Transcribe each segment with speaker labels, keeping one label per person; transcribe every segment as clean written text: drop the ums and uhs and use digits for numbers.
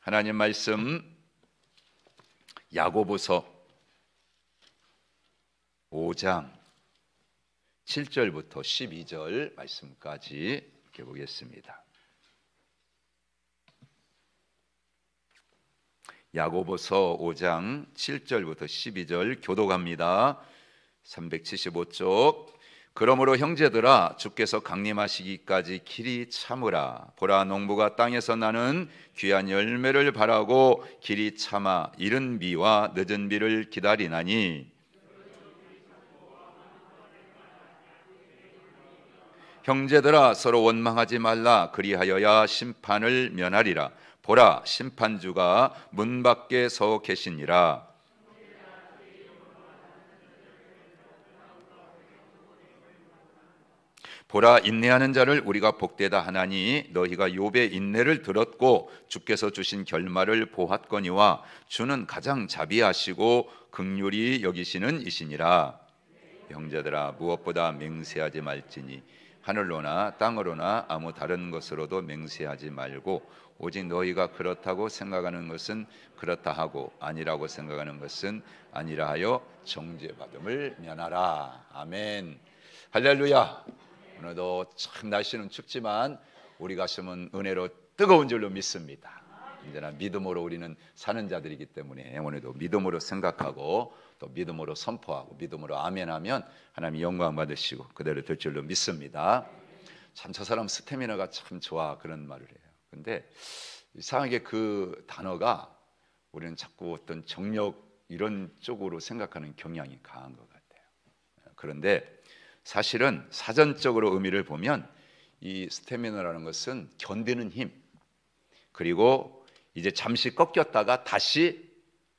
Speaker 1: 하나님 말씀 야고보서 5장 7절부터 12절 말씀까지 읽어보겠습니다. 야고보서 5장 7절부터 12절 교독합니다. 375쪽. 그러므로 형제들아, 주께서 강림하시기까지 길이 참으라. 보라, 농부가 땅에서 나는 귀한 열매를 바라고 길이 참아 이른 비와 늦은 비를 기다리나니, 형제들아, 서로 원망하지 말라. 그리하여야 심판을 면하리라. 보라, 심판주가 문 밖에 서 계시니라. 보라, 인내하는 자를 우리가 복되다 하나니, 너희가 욥의 인내를 들었고 주께서 주신 결말을 보았거니와 주는 가장 자비하시고 긍휼히 여기시는 이시니라. 형제들아, 무엇보다 맹세하지 말지니 하늘로나 땅으로나 아무 다른 것으로도 맹세하지 말고, 오직 너희가 그렇다고 생각하는 것은 그렇다 하고 아니라고 생각하는 것은 아니라 하여 정죄받음을 면하라. 아멘. 할렐루야. 오늘도 참 날씨는 춥지만 우리 가슴은 은혜로 뜨거운 줄로 믿습니다. 언제나 믿음으로 우리는 사는 자들이기 때문에 오늘도 믿음으로 생각하고 또 믿음으로 선포하고 믿음으로 아멘하면 하나님 영광 받으시고 그대로 될 줄로 믿습니다. 참 저 사람 스태미나가 참 좋아, 그런 말을 해요. 근데 이상하게 그 단어가 우리는 자꾸 어떤 정력 이런 쪽으로 생각하는 경향이 강한 것 같아요. 그런데 사실은 사전적으로 의미를 보면 이 스태미나라는 것은 견디는 힘, 그리고 이제 잠시 꺾였다가 다시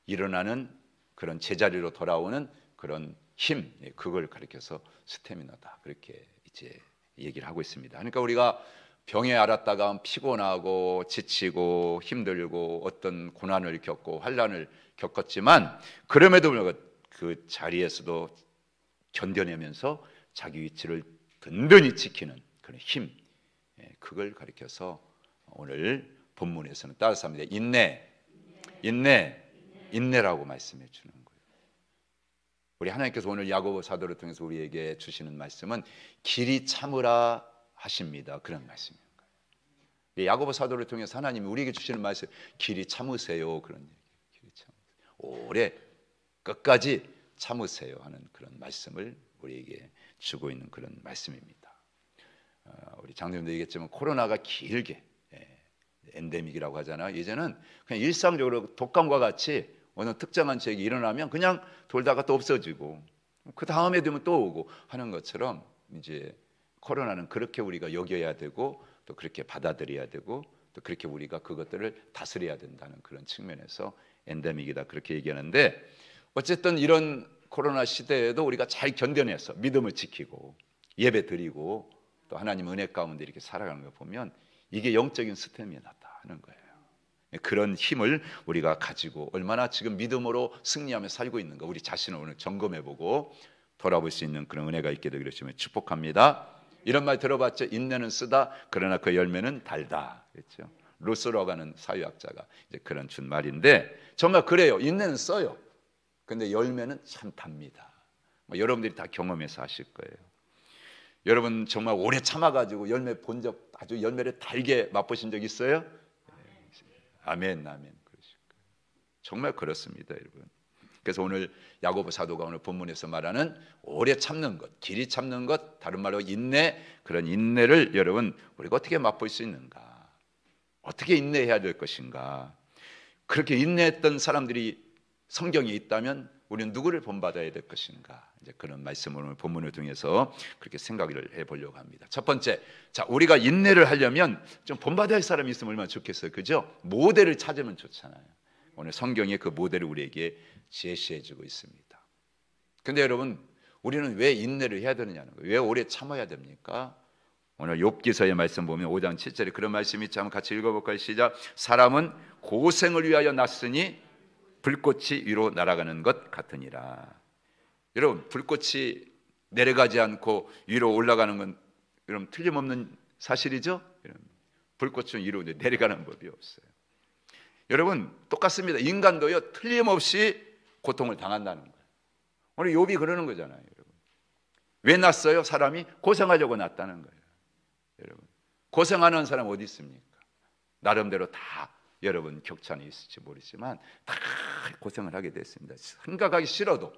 Speaker 1: 일어나는 그런 제자리로 돌아오는 그런 힘, 그걸 가리켜서 스태미나다, 그렇게 이제 얘기를 하고 있습니다. 그러니까 우리가 병에 앓았다가 피곤하고 지치고 힘들고 어떤 고난을 겪고 환난을 겪었지만 그럼에도 불구하고 그 자리에서도 견뎌내면서 자기 위치를 든든히 지키는 그런 힘, 그걸 가리켜서 오늘 본문에서는 따라서 합니다. 인내라고 말씀해 주는 거예요. 우리 하나님께서 오늘 야고보 사도를 통해서 우리에게 주시는 말씀은 길이 참으라 하십니다. 그런 말씀인 거예요. 야고보 사도를 통해서 하나님이 우리에게 주시는 말씀, 길이 참으세요, 그런 얘기예요. 길이 참으세요. 오래 끝까지 참으세요 하는 그런 말씀을 우리에게 주고 있는 그런 말씀입니다. 우리 장로님도 얘기했지만 코로나가 길게 엔데믹이라고 하잖아요. 이제는 그냥 일상적으로 독감과 같이 어느 특정한 지역이 일어나면 그냥 돌다가 또 없어지고 그 다음에 되면 또 오고 하는 것처럼 이제 코로나는 그렇게 우리가 여겨야 되고 또 그렇게 받아들여야 되고 또 그렇게 우리가 그것들을 다스려야 된다는 그런 측면에서 엔데믹이다, 그렇게 얘기하는데, 어쨌든 이런 코로나 시대에도 우리가 잘 견뎌내서 믿음을 지키고 예배 드리고 또 하나님 은혜 가운데 이렇게 살아가는 거 보면 이게 영적인 스태미나다 하는 거예요. 그런 힘을 우리가 가지고 얼마나 지금 믿음으로 승리하며 살고 있는가, 우리 자신을 오늘 점검해보고 돌아볼 수 있는 그런 은혜가 있게 되기를 축복합니다. 이런 말 들어봤죠? 인내는 쓰다, 그러나 그 열매는 달다, 그렇죠? 루소라고 하는 사회학자가 이제 그런 준 말인데 정말 그래요. 인내는 써요. 근데 열매는 참 답니다. 여러분들이 다 경험해서 아실 거예요. 여러분 정말 오래 참아가지고 열매 본 적, 아주 열매를 달게 맛보신 적 있어요? 아멘, 아멘. 그러실 거예요. 정말 그렇습니다, 여러분. 그래서 오늘 야고보 사도가 오늘 본문에서 말하는 오래 참는 것, 길이 참는 것, 다른 말로 인내, 그런 인내를 여러분 우리가 어떻게 맛볼 수 있는가? 어떻게 인내해야 될 것인가? 그렇게 인내했던 사람들이 성경에 있다면 우리는 누구를 본받아야 될 것인가? 이제 그런 말씀을 오늘 본문을 통해서 그렇게 생각을 해보려고 합니다. 첫 번째, 자, 우리가 인내를 하려면 좀 본받아야 할 사람이 있으면 얼마나 좋겠어요, 그죠? 모델을 찾으면 좋잖아요. 오늘 성경에 그 모델을 우리에게 제시해주고 있습니다. 근데 여러분, 우리는 왜 인내를 해야 되느냐는 거예요. 왜 오래 참아야 됩니까? 오늘 욥기서의 말씀 보면 5장 7절에 그런 말씀이 있지, 한번 같이 읽어볼까요? 시작. 사람은 고생을 위하여 났으니 불꽃이 위로 날아가는 것 같으니라. 여러분, 불꽃이 내려가지 않고 위로 올라가는 건 여러분 틀림없는 사실이죠? 불꽃은 위로 내려가는 법이 없어요. 여러분 똑같습니다. 인간도요 틀림없이 고통을 당한다는 거예요. 오늘 욥이 그러는 거잖아요. 여러분 왜 났어요? 사람이 고생하려고 났다는 거예요. 여러분 고생하는 사람 어디 있습니까? 나름대로 다 여러분 격찬이 있을지 모르지만 다 고생을 하게 됐습니다. 생각하기 싫어도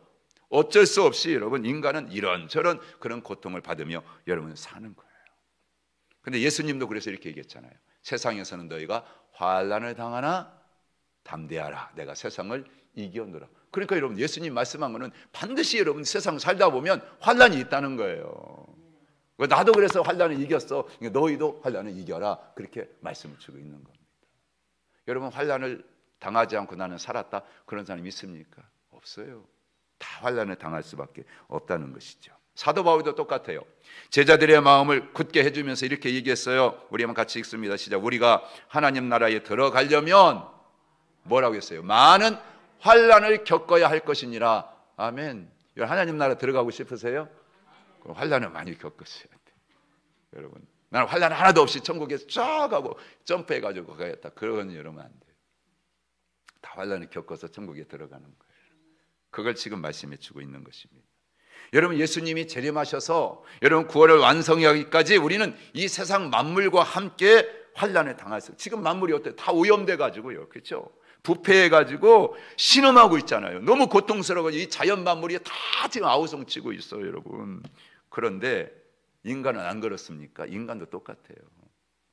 Speaker 1: 어쩔 수 없이 여러분 인간은 이런저런 그런 고통을 받으며 여러분 사는 거예요. 근데 예수님도 그래서 이렇게 얘기했잖아요. 세상에서는 너희가 환난을 당하나 담대하라. 내가 세상을 이겨노라. 그러니까 여러분 예수님 말씀한 거는 반드시 여러분 세상 살다 보면 환난이 있다는 거예요. 나도 그래서 환난을 이겼어. 너희도 환난을 이겨라. 그렇게 말씀을 주고 있는 겁니다. 여러분 환난을 당하지 않고 나는 살았다. 그런 사람이 있습니까? 없어요. 다 환난을 당할 수밖에 없다는 것이죠. 사도 바울도 똑같아요. 제자들의 마음을 굳게 해주면서 이렇게 얘기했어요. 우리 한번 같이 읽습니다. 시작. 우리가 하나님 나라에 들어가려면 뭐라고 했어요? 많은 환난을 겪어야 할 것이니라. 아멘. 하나님 나라 들어가고 싶으세요? 그럼 환난을 많이 겪으셔야 돼요. 여러분 나는 환난 하나도 없이 천국에서 쫙 하고 점프해가지고 가겠다. 그러면 여러분 안 돼요. 다 환난을 겪어서 천국에 들어가는 거예요. 그걸 지금 말씀해 주고 있는 것입니다. 여러분 예수님이 재림하셔서 여러분 구원을 완성하기까지 우리는 이 세상 만물과 함께 환난을 당할 수. 지금 만물이 어때요? 다 오염돼 가지고요, 그렇죠? 부패해 가지고 신음하고 있잖아요. 너무 고통스러워. 이 자연 만물이 다 지금 아우성치고 있어요, 여러분. 그런데 인간은 안 그렇습니까? 인간도 똑같아요.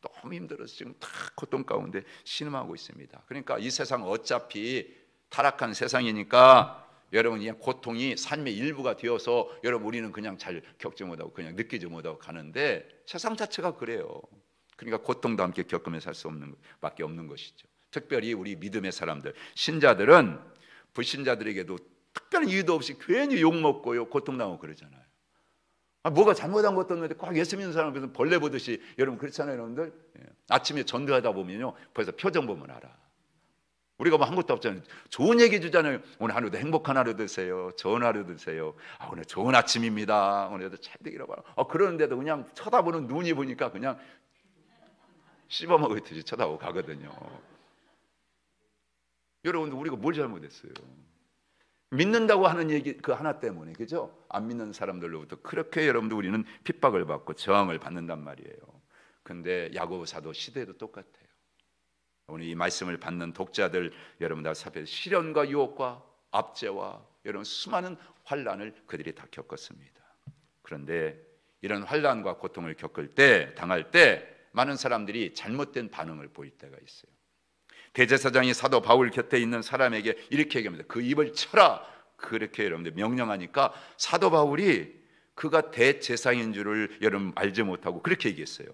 Speaker 1: 너무 힘들어서 지금 다 고통 가운데 신음하고 있습니다. 그러니까 이 세상 어차피 타락한 세상이니까 여러분 이 고통이 삶의 일부가 되어서 여러분 우리는 그냥 잘 겪지 못하고 그냥 느끼지 못하고 가는데 세상 자체가 그래요. 그러니까 고통도 함께 겪으면서 살 수 없는 밖에 없는 것이죠. 특별히 우리 믿음의 사람들, 신자들은 불신자들에게도 특별한 이유도 없이 괜히 욕먹고요 고통당하고 그러잖아요. 뭐가 잘못한 것도 없는데 꼭 예수 믿는 사람은 벌레 보듯이 여러분 그렇잖아요, 여러분들. 아침에 전도하다 보면요 벌써 표정 보면 알아. 우리가 뭐 한 것도 없잖아요. 좋은 얘기 주잖아요. 오늘 하루도 행복한 하루 되세요. 좋은 하루 되세요. 오늘 좋은 아침입니다. 오늘도 잘 되기를 바라고. 그러는데도 그냥 쳐다보는 눈이 보니까 그냥 씹어먹을 듯이 쳐다보고 가거든요. 여러분들 우리가 뭘 잘못했어요? 믿는다고 하는 얘기 그 하나 때문에, 그죠? 안 믿는 사람들로부터 그렇게 여러분들 우리는 핍박을 받고 저항을 받는단 말이에요. 근데 야고보사도 시대도 똑같아요. 오늘 이 말씀을 받는 독자들 여러분들 앞에 시련과 유혹과 압제와 여러분 수많은 환난을 그들이 다 겪었습니다. 그런데 이런 환난과 고통을 겪을 때 당할 때 많은 사람들이 잘못된 반응을 보일 때가 있어요. 대제사장이 사도 바울 곁에 있는 사람에게 이렇게 얘기합니다. 그 입을 쳐라. 그렇게 여러분들 명령하니까 사도 바울이 그가 대제사장인 줄을 여러분 알지 못하고 그렇게 얘기했어요.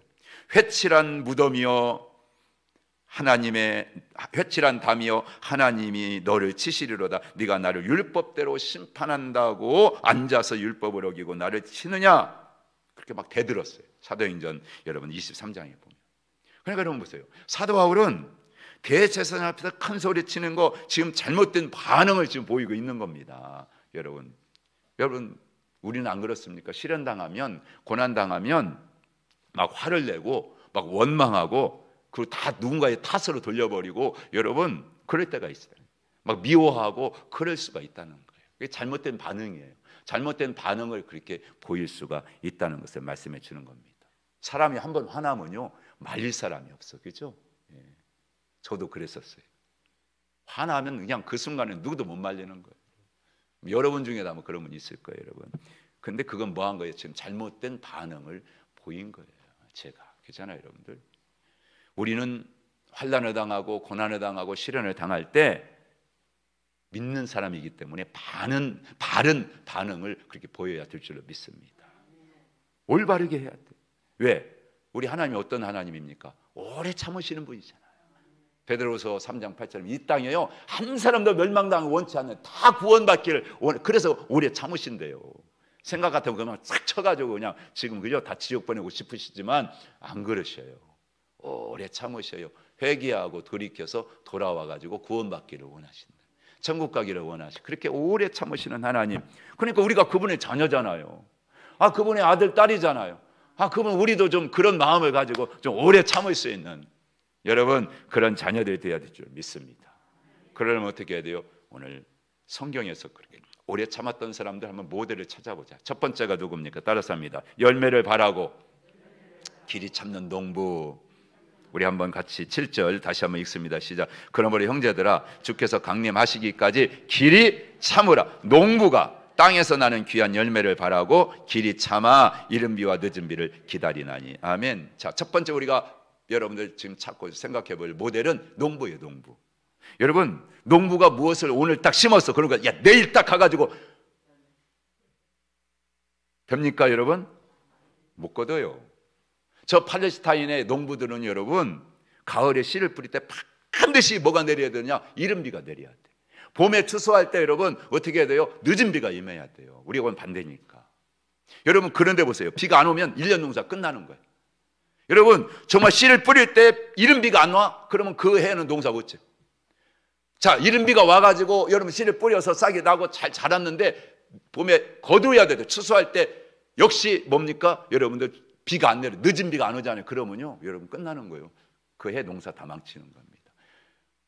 Speaker 1: 회칠한 무덤이여 하나님의 회칠한 담이여 하나님이 너를 치시리로다. 네가 나를 율법대로 심판한다고 앉아서 율법을 어기고 나를 치느냐. 그렇게 막 대들었어요. 사도행전 여러분 23장에 보면. 그러니까 여러분 보세요. 사도 바울은 대제사장 앞에서 큰 소리 치는 거 지금 잘못된 반응을 지금 보이고 있는 겁니다. 여러분 우리는 안 그렇습니까? 시련당하면 고난당하면 막 화를 내고 막 원망하고 그리고 다 누군가의 탓으로 돌려버리고 여러분 그럴 때가 있어요. 막 미워하고 그럴 수가 있다는 거예요. 그게 잘못된 반응이에요. 잘못된 반응을 그렇게 보일 수가 있다는 것을 말씀해 주는 겁니다. 사람이 한번 화나면요 말릴 사람이 없어, 그죠? 예. 저도 그랬었어요. 화나면 그냥 그 순간에 누구도 못 말리는 거예요. 여러분 중에도 아마 그런 분 있을 거예요, 여러분. 근데 그건 뭐 한 거예요? 지금 잘못된 반응을 보인 거예요. 제가 그렇잖아요, 여러분들. 우리는 환난을 당하고 고난을 당하고 시련을 당할 때 믿는 사람이기 때문에 바른 반응을 그렇게 보여야 될 줄로 믿습니다. 올바르게 해야 돼. 왜? 우리 하나님이 어떤 하나님입니까? 오래 참으시는 분이잖아요. 베드로서 3장 8절 이 땅에요 한 사람도 멸망당을 원치 않는 다 구원받기를 그래서 오래 참으신대요. 생각 같으면 그냥 싹 쳐가지고 그냥 지금 그죠 다 지옥 보내고 싶으시지만 안 그러셔요. 오래 참으셔요. 회개하고 돌이켜서 돌아와가지고 구원받기를 원하신다. 천국 가기를 원하시고 그렇게 오래 참으시는 하나님. 그러니까 우리가 그분의 자녀잖아요. 그분의 아들 딸이잖아요. 그분 우리도 좀 그런 마음을 가지고 좀 오래 참을 수 있는 여러분 그런 자녀들이 되어야 될 줄 믿습니다. 그러려면 어떻게 해야 돼요? 오늘 성경에서 그렇게 오래 참았던 사람들 한번 모델을 찾아보자. 첫 번째가 누굽니까? 따라서 합니다. 열매를 바라고 길이 참는 농부. 우리 한번 같이 7절 다시 한번 읽습니다. 시작. 그러므로 형제들아 주께서 강림하시기까지 길이 참으라. 농부가 땅에서 나는 귀한 열매를 바라고 길이 참아 이른 비와 늦은 비를 기다리나니. 아멘. 자, 첫 번째 우리가 여러분들 지금 찾고 생각해 볼 모델은 농부예요. 농부. 여러분 농부가 무엇을 오늘 딱 심었어. 그러니까 야 내일 딱 가가지고 됩니까 여러분? 못 거둬요. 저 팔레스타인의 농부들은 여러분 가을에 씨를 뿌릴 때 반드시 뭐가 내려야 되느냐? 이른 비가 내려야 돼. 봄에 추수할 때 여러분 어떻게 해야 돼요? 늦은 비가 임해야 돼요. 우리하고는 반대니까. 여러분 그런데 보세요. 비가 안 오면 1년 농사 끝나는 거예요. 여러분 정말 씨를 뿌릴 때 이른 비가 안 와? 그러면 그 해는 농사 못 지어요. 자, 이른 비가 와가지고 여러분 씨를 뿌려서 싹이 나고 잘 자랐는데 봄에 거두어야 돼요. 추수할 때 역시 뭡니까? 여러분들 비가 안 내려 늦은 비가 안 오잖아요. 그러면요 여러분 끝나는 거예요. 그 해 농사 다 망치는 겁니다.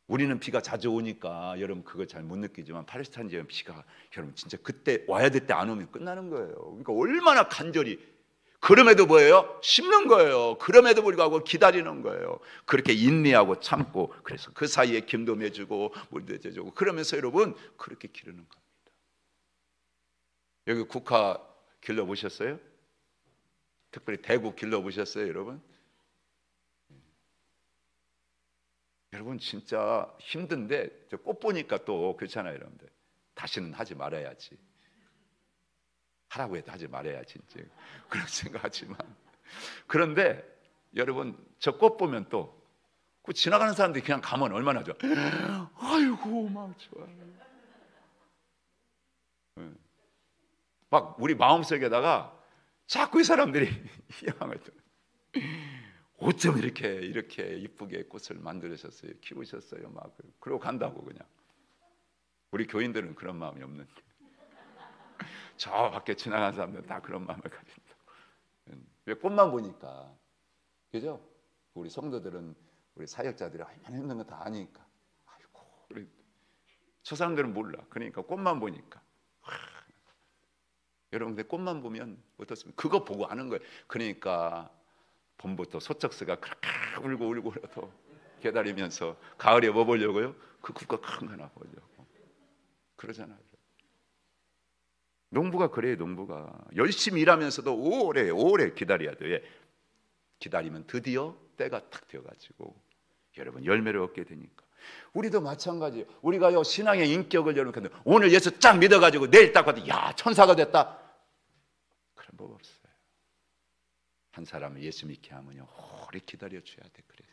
Speaker 1: 우리는 비가 자주 오니까 여러분 그걸 잘 못 느끼지만 팔레스타인 지역은 비가 여러분 진짜 그때 와야 될 때 안 오면 끝나는 거예요. 그러니까 얼마나 간절히 그럼에도 뭐예요? 심는 거예요. 그럼에도 불구하고 기다리는 거예요. 그렇게 인내하고 참고 그래서 그 사이에 김도 매주고 물도 내주고 그러면서 여러분 그렇게 기르는 겁니다. 여기 국화 길러보셨어요? 특별히 대구 길러보셨어요 여러분? 여러분 진짜 힘든데 저 꽃 보니까 또 그렇잖아요 여러분들. 다시는 하지 말아야지. 하라고 해도 하지 말아야지 이제 그런 생각하지만 그런데 여러분 저 꽃 보면 또 그 지나가는 사람들이 그냥 가면 얼마나 좋아. 아이고 막 좋아. 막 우리 마음속에다가 자꾸 이 사람들이 희망을 어쩜 이렇게 이쁘게 꽃을 만들으셨어요, 키우셨어요, 막 그러고 간다고 그냥. 우리 교인들은 그런 마음이 없는데 저 밖에 지나가는 사람들은 다 그런 마음을 가진다. 왜 꽃만 보니까 그죠? 우리 성도들은 우리 사역자들이 얼마나 힘든 거 다 아니까. 아이고, 저 사람들은 몰라. 그러니까 꽃만 보니까. 여러분 근데 꽃만 보면 어떻습니까? 그거 보고 아는 거예요. 그러니까 봄부터 소쩍스가 그렇게 울고라도 기다리면서 가을에 뭐 보려고요? 그 국화 큰 거 하나 보려고 그러잖아요. 농부가 그래요. 농부가 열심히 일하면서도 오래 기다려야 돼요. 기다리면 드디어 때가 탁 되어가지고 여러분 열매를 얻게 되니까. 우리도 마찬가지예요. 우리가요 신앙의 인격을 여러분 오늘 예수 쫙 믿어가지고 내일 딱 봐도 야 천사가 됐다. 그런 법 없어요. 한 사람을 예수 믿게 하면요 오래 기다려줘야 돼. 그래서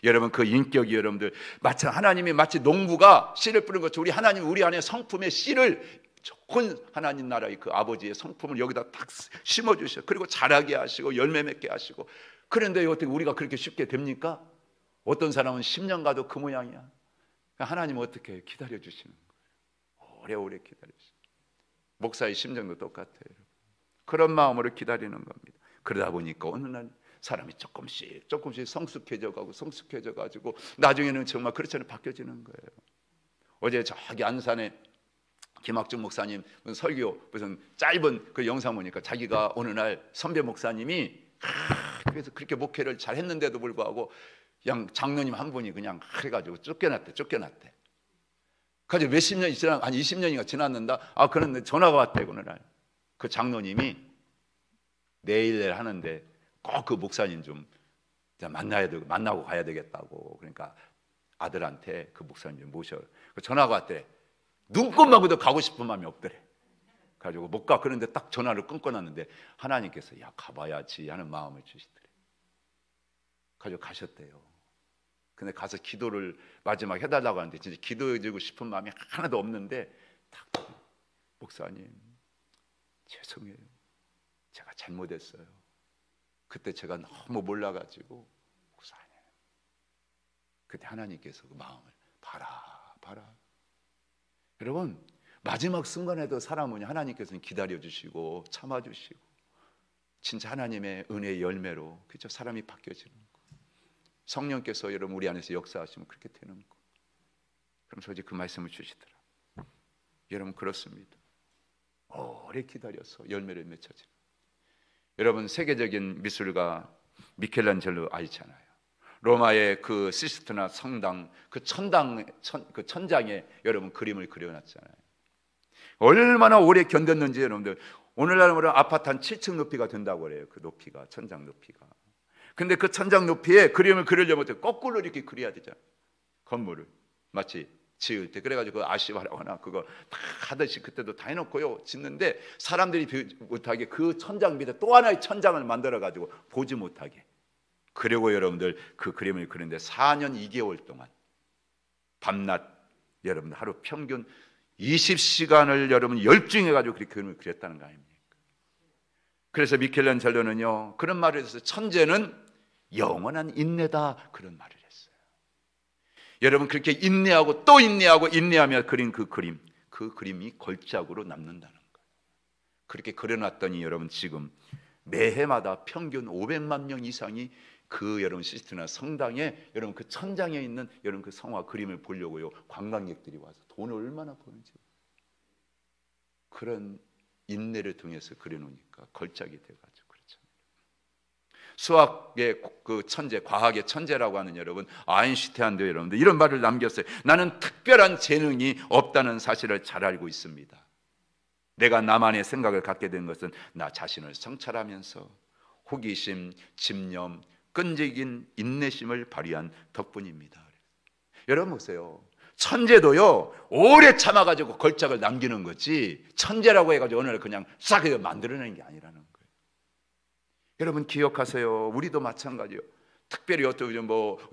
Speaker 1: 여러분 그 인격이 여러분들 마치 하나님이 마치 농부가 씨를 뿌린 것처럼 우리 하나님 우리 안에 성품의 씨를 좋은 하나님 나라의 그 아버지의 성품을 여기다 딱 심어주셔. 그리고 자라게 하시고 열매 맺게 하시고. 그런데 어떻게 우리가 그렇게 쉽게 됩니까? 어떤 사람은 10년 가도 그 모양이야. 하나님은 어떻게 기다려주시는 거예요. 오래오래 기다려주시는. 목사의 심정도 똑같아요. 그런 마음으로 기다리는 겁니다. 그러다 보니까 어느 날 사람이 조금씩 성숙해져 가지고 나중에는 정말 그렇잖아요. 바뀌어지는 거예요. 어제 저기 안산에 김학중 목사님 설교 무슨 짧은 그 영상 보니까 자기가 어느 날 선배 목사님이 그래서 그렇게 목회를 잘 했는데도 불구하고 그냥 장로님 한 분이 그냥 해가지고 쫓겨났대. 그래서 몇십 년이 지나 한 20년이가 지났는다. 그런데 전화가 왔대. 어느 날 그 장로님이 내일 하는데 꼭 그 목사님 좀 만나고 가야 되겠다고. 그러니까 아들한테 그 목사님 좀 모셔. 전화가 왔대. 눈꽃만 보도 가고 싶은 마음이 없더래. 가지고 못 가. 그런데 딱 전화를 끊고놨는데 하나님께서 야 가봐야지 하는 마음을 주시더래. 가지고 가셨대요. 근데 가서 기도를 마지막 해달라고 하는데 진짜 기도해주고 싶은 마음이 하나도 없는데 딱 목사님 죄송해요. 제가 잘못했어요. 그때 제가 너무 몰라가지고 목사님. 그때 하나님께서 그 마음을 봐라. 여러분 마지막 순간에도 사람은 하나님께서는 기다려주시고 참아주시고 진짜 하나님의 은혜의 열매로 그렇죠? 사람이 바뀌어지는 거. 성령께서 여러분 우리 안에서 역사하시면 그렇게 되는 거. 그러면서 이제 그 말씀을 주시더라. 여러분 그렇습니다. 오래 기다려서 열매를 맺혀지는. 여러분 세계적인 미술가 미켈란젤로 알잖아요. 로마의 그 시스티나 성당 그 천장에 여러분 그림을 그려놨잖아요. 얼마나 오래 견뎠는지 여러분들 오늘날은 아파트 한 7층 높이가 된다고 그래요. 그 높이가 천장 높이가. 근데 그 천장 높이에 그림을 그리려면 거꾸로 이렇게 그려야 되잖아요. 건물을 마치 지을 때 그래가지고 아시바라거나 그거 다 하듯이 그때도 다 해놓고요 짓는데 사람들이 못하게 그 천장 밑에 또 하나의 천장을 만들어가지고 보지 못하게. 그리고 여러분들 그 그림을 그리는데 4년 2개월 동안 밤낮 여러분들 하루 평균 20시간을 여러분 열중해가지고 그렇게 그림을 그렸다는 거 아닙니까? 그래서 미켈란젤로는요 그런 말을 해서 천재는 영원한 인내다 그런 말을 했어요. 여러분 그렇게 인내하고 또 인내하며 그린 그 그림이 걸작으로 남는다는 거예요. 그렇게 그려놨더니 여러분 지금 매해마다 평균 500만 명 이상이 그 여러분 시스티나 성당에 여러분 그 천장에 있는 여러분 그 성화 그림을 보려고요 관광객들이 와서 돈을 얼마나 버는지. 그런 인내를 통해서 그려놓으니까 걸작이 돼가지고 그렇죠. 수학의 그 천재, 과학의 천재라고 하는 여러분 아인슈타인도 여러분들 이런 말을 남겼어요. 나는 특별한 재능이 없다는 사실을 잘 알고 있습니다. 내가 나만의 생각을 갖게 된 것은 나 자신을 성찰하면서 호기심, 집념, 끈질긴 인내심을 발휘한 덕분입니다. 여러분 보세요. 천재도요 오래 참아가지고 걸작을 남기는 거지 천재라고 해가지고 어느 날 그냥 싹 만들어내는 게 아니라는 거예요. 여러분 기억하세요. 우리도 마찬가지요. 특별히 어떤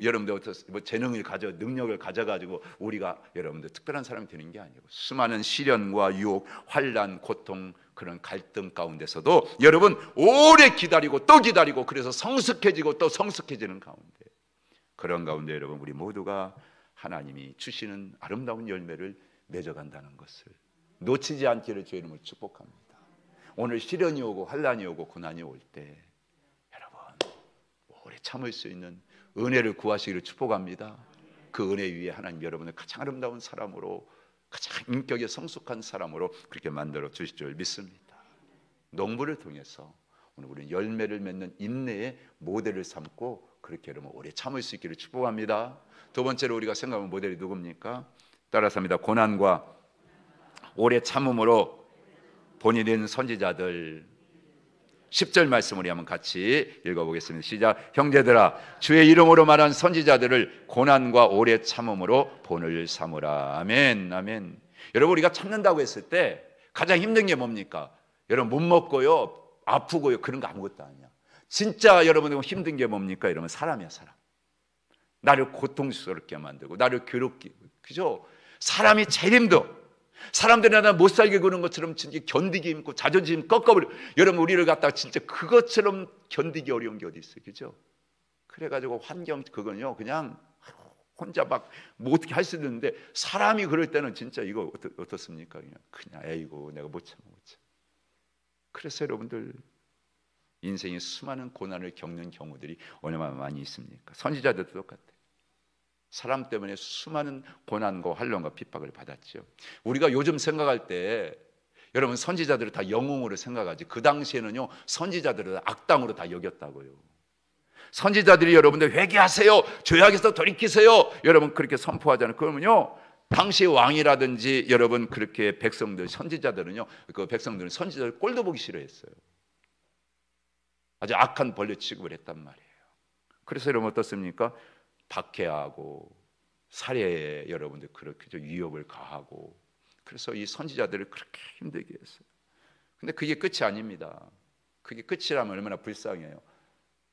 Speaker 1: 여러분들 재능을 능력을 가져가지고 우리가 여러분들 특별한 사람이 되는 게 아니고 수많은 시련과 유혹, 환난, 고통 그런 갈등 가운데서도 여러분 오래 기다리고 또 기다리고 그래서 성숙해지고 또 성숙해지는 가운데 그런 가운데 여러분 우리 모두가 하나님이 주시는 아름다운 열매를 맺어간다는 것을 놓치지 않기를 주의 이름으로 축복합니다. 오늘 시련이 오고 환난이 오고 고난이 올 때 여러분 오래 참을 수 있는 은혜를 구하시기를 축복합니다. 그 은혜 위에 하나님 여러분을 가장 아름다운 사람으로 가장 인격이 성숙한 사람으로 그렇게 만들어 주실 줄 믿습니다. 농부를 통해서 오늘 우리는 열매를 맺는 인내의 모델을 삼고 그렇게 여러분 오래 참을 수 있기를 축복합니다. 두 번째로 우리가 생각하는 모델이 누굽니까? 따라서 합니다. 고난과 오래 참음으로 본이 된 선지자들 10절 말씀 우리 한번 같이 읽어보겠습니다. 시작. 형제들아 주의 이름으로 말한 선지자들을 고난과 오래 참음으로 본을 삼으라. 아멘. 아멘. 여러분 우리가 참는다고 했을 때 가장 힘든 게 뭡니까? 여러분 못 먹고요 아프고요 그런 거 아무것도 아니야. 진짜 여러분 힘든 게 뭡니까? 여러분 사람이야 사람. 나를 고통스럽게 만들고 나를 괴롭게 그죠? 사람이 제일 힘들어. 사람들이 나 못 살게 구는 것처럼 진짜 견디기 힘고 자존심 꺾어버려. 여러분 우리를 갖다가 진짜 그것처럼 견디기 어려운 게 어디 있어요, 그죠? 그래가지고 환경 그건요 그냥 혼자 막 뭐 어떻게 할 수 있는데 사람이 그럴 때는 진짜 이거 어떻습니까? 그냥 에이고 내가 못 참아. 그래서 여러분들 인생에 수많은 고난을 겪는 경우들이 얼마나 많이 있습니까? 선지자들도 똑같아요. 사람 때문에 수많은 고난과 환난과 핍박을 받았죠. 우리가 요즘 생각할 때 여러분 선지자들을 다 영웅으로 생각하지 그 당시에는요 선지자들을 악당으로 다 여겼다고요. 선지자들이 여러분들 회개하세요, 죄악에서 돌이키세요 여러분 그렇게 선포하잖아요. 그러면요 당시 왕이라든지 여러분 그렇게 백성들 선지자들은요 그 백성들은 선지자들 꼴도 보기 싫어했어요. 아주 악한 벌레 취급을 했단 말이에요. 그래서 여러분 어떻습니까? 박해하고 살해에 여러분들 그렇게 위협을 가하고 그래서 이 선지자들을 그렇게 힘들게 했어요. 근데 그게 끝이 아닙니다. 그게 끝이라면 얼마나 불쌍해요.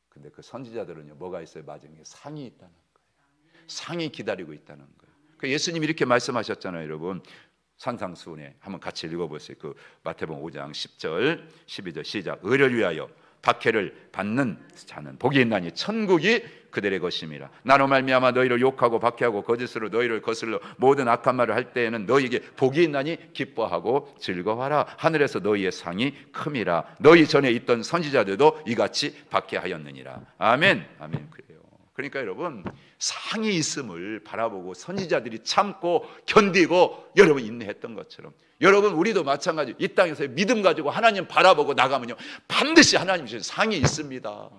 Speaker 1: 근데 그 선지자들은요 뭐가 있어요? 마지막에 상이 있다는 거예요. 상이 기다리고 있다는 거예요. 그 예수님이 이렇게 말씀하셨잖아요, 여러분. 산상수훈에 한번 같이 읽어보세요. 그 마태복음 5장 10절 12절 시작. 의를 위하여 박해를 받는 자는 복이 있나니 천국이 그들의 것임이라. 나로 말미암아 너희를 욕하고 박해하고 거짓으로 너희를 거슬러 모든 악한 말을 할 때에는 너희에게 복이 있나니 기뻐하고 즐거워하라. 하늘에서 너희의 상이 큼이라. 너희 전에 있던 선지자들도 이같이 박해하였느니라. 아멘. 아멘. 그래요. 그러니까 여러분, 상이 있음을 바라보고 선지자들이 참고 견디고 여러분 인내했던 것처럼 여러분 우리도 마찬가지, 이 땅에서 믿음 가지고 하나님 바라보고 나가면요 반드시 하나님 주신 상이 있습니다.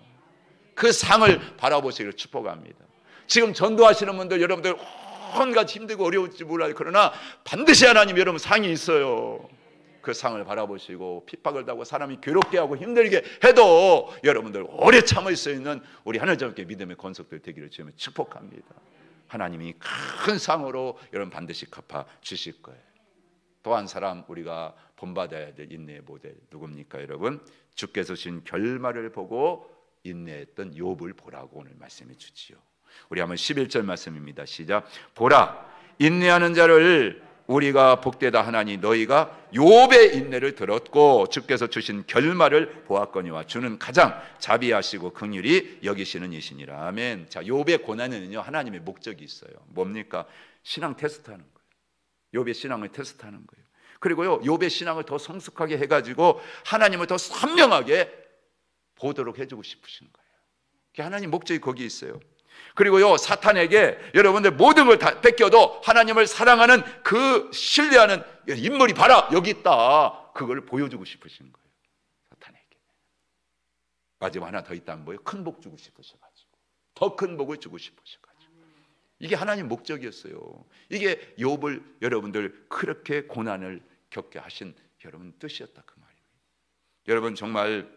Speaker 1: 그 상을 바라보시기를 축복합니다. 지금 전도하시는 분들, 여러분들 온갖 힘들고 어려울지 몰라요. 그러나 반드시 하나님 여러분 상이 있어요. 그 상을 바라보시고 핍박을 당하고 사람이 괴롭게 하고 힘들게 해도 여러분들 오래 참을 수 있는 우리 하나님께 믿음의 권속들 되기를 주님을 축복합니다. 하나님이 큰 상으로 여러분 반드시 갚아 주실 거예요. 또 한 사람 우리가 본받아야 될 인내의 모델 누굽니까 여러분? 주께서 주신 결말을 보고 인내했던 욥을 보라고 오늘 말씀해 주지요. 우리 한번 11절 말씀입니다. 시작. 보라, 인내하는 자를 우리가 복되다 하나니 너희가 욥의 인내를 들었고 주께서 주신 결말을 보았거니와 주는 가장 자비하시고 긍휼히 여기시는 이시니라. 아멘. 자, 욥의 고난에는요 하나님의 목적이 있어요. 뭡니까? 신앙 테스트하는 거예요. 욥의 신앙을 테스트하는 거예요. 그리고요 욥의 신앙을 더 성숙하게 해가지고 하나님을 더 선명하게 보도록 해주고 싶으신 거예요. 하나님 목적이 거기 있어요. 그리고요 사탄에게 여러분들 모든 걸 다 뺏겨도 하나님을 사랑하는 그 신뢰하는 인물이 봐라 여기 있다, 그걸 보여주고 싶으신 거예요. 사탄에게. 마지막 하나 더 있다면 뭐예요? 큰 복 주고 싶으셔가지고, 더 큰 복을 주고 싶으셔가지고. 이게 하나님 목적이었어요. 이게 욥을 여러분들 그렇게 고난을 겪게 하신 여러분 뜻이었다 그 말입니다. 여러분 정말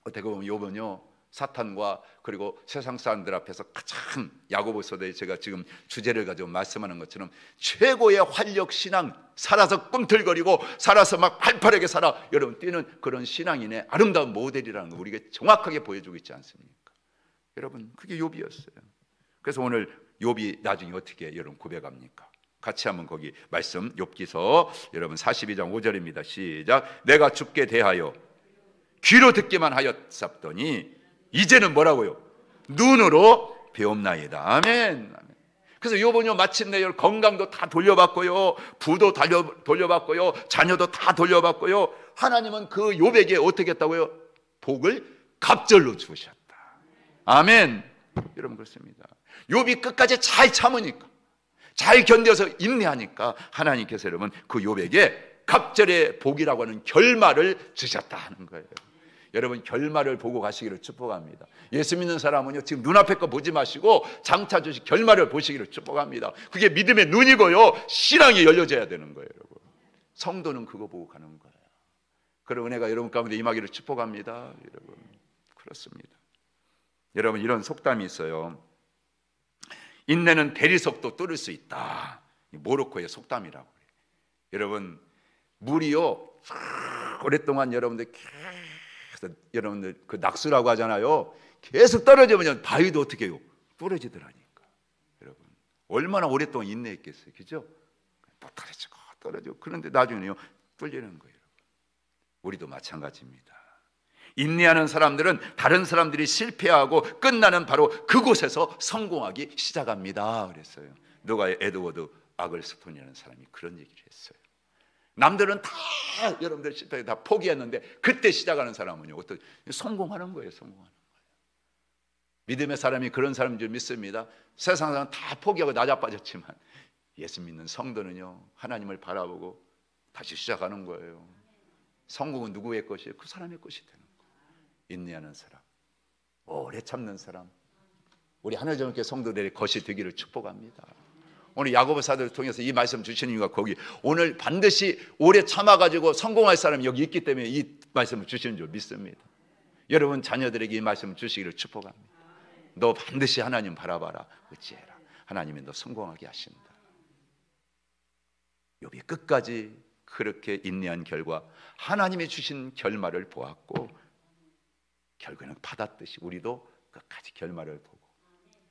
Speaker 1: 어떻게 보면 욥은요 사탄과 그리고 세상 사람들 앞에서 가장 야고보서에 제가 지금 주제를 가지고 말씀하는 것처럼 최고의 활력 신앙, 살아서 꿈틀거리고 살아서 막 활발하게 살아 여러분 뛰는 그런 신앙인의 아름다운 모델이라는 거 우리가 정확하게 보여주고 있지 않습니까? 여러분 그게 욥이었어요. 그래서 오늘 욥이 나중에 어떻게 여러분 고백합니까? 같이 한번 거기 말씀 욥기서 여러분 42장 5절입니다. 시작. 내가 주께 대하여 귀로 듣기만 하였사더니 이제는 뭐라고요? 눈으로 배움나이다. 아멘. 그래서 욥은요 마침내 건강도 다 돌려받고요, 부도 돌려받고요, 자녀도 다 돌려받고요, 하나님은 그 욥에게 어떻게 했다고요? 복을 갑절로 주셨다. 아멘. 여러분 그렇습니다. 욥이 끝까지 잘 참으니까, 잘 견뎌서 인내하니까 하나님께서 여러분 그 욥에게 갑절의 복이라고 하는 결말을 주셨다 하는 거예요. 여러분 결말을 보고 가시기를 축복합니다. 예수 믿는 사람은요 지금 눈앞에 거 보지 마시고 장차 주실 결말을 보시기를 축복합니다. 그게 믿음의 눈이고요 신앙이 열려져야 되는 거예요. 여러분 성도는 그거 보고 가는 거예요. 그런 은혜가 여러분 가운데 임하기를 축복합니다. 여러분 그렇습니다. 여러분 이런 속담이 있어요. 인내는 대리석도 뚫을 수 있다. 모로코의 속담이라고 그래요. 여러분 물이요 오랫동안 여러분들 그 낙수라고 하잖아요. 계속 떨어지면 바위도 어떻게 해요? 떨어지더라니까. 여러분 얼마나 오랫동안 인내했겠어요, 그죠? 또 떨어지고 그런데 나중에는요 뚫리는 거예요. 여러분. 우리도 마찬가지입니다. 인내하는 사람들은 다른 사람들이 실패하고 끝나는 바로 그곳에서 성공하기 시작합니다. 그랬어요. 누가 에드워드 아글스톤이라는 사람이 그런 얘기를 했어요. 남들은 다 여러분들 실패 다 포기했는데 그때 시작하는 사람은요 어떤 성공하는 거예요. 성공하는 거예요. 믿음의 사람이 그런 사람인 줄 믿습니다. 세상 사람은 다 포기하고 낮아빠졌지만 예수 믿는 성도는요 하나님을 바라보고 다시 시작하는 거예요. 성공은 누구의 것이에요? 그 사람의 것이 되는 거예요. 인내하는 사람, 오래 참는 사람, 우리 하늘정교회 성도들의 것이 되기를 축복합니다. 오늘 야고보 사도를 통해서 이 말씀 주시는 이유가 거기 오늘 반드시 오래 참아가지고 성공할 사람이 여기 있기 때문에 이 말씀을 주시는 줄 믿습니다. 여러분 자녀들에게 이 말씀을 주시기를 축복합니다. 너 반드시 하나님 바라봐라, 어찌해라. 하나님이 너 성공하게 하신다. 욥이 끝까지 그렇게 인내한 결과 하나님이 주신 결말을 보았고 결국에는 받았듯이 우리도 끝까지 결말을 보고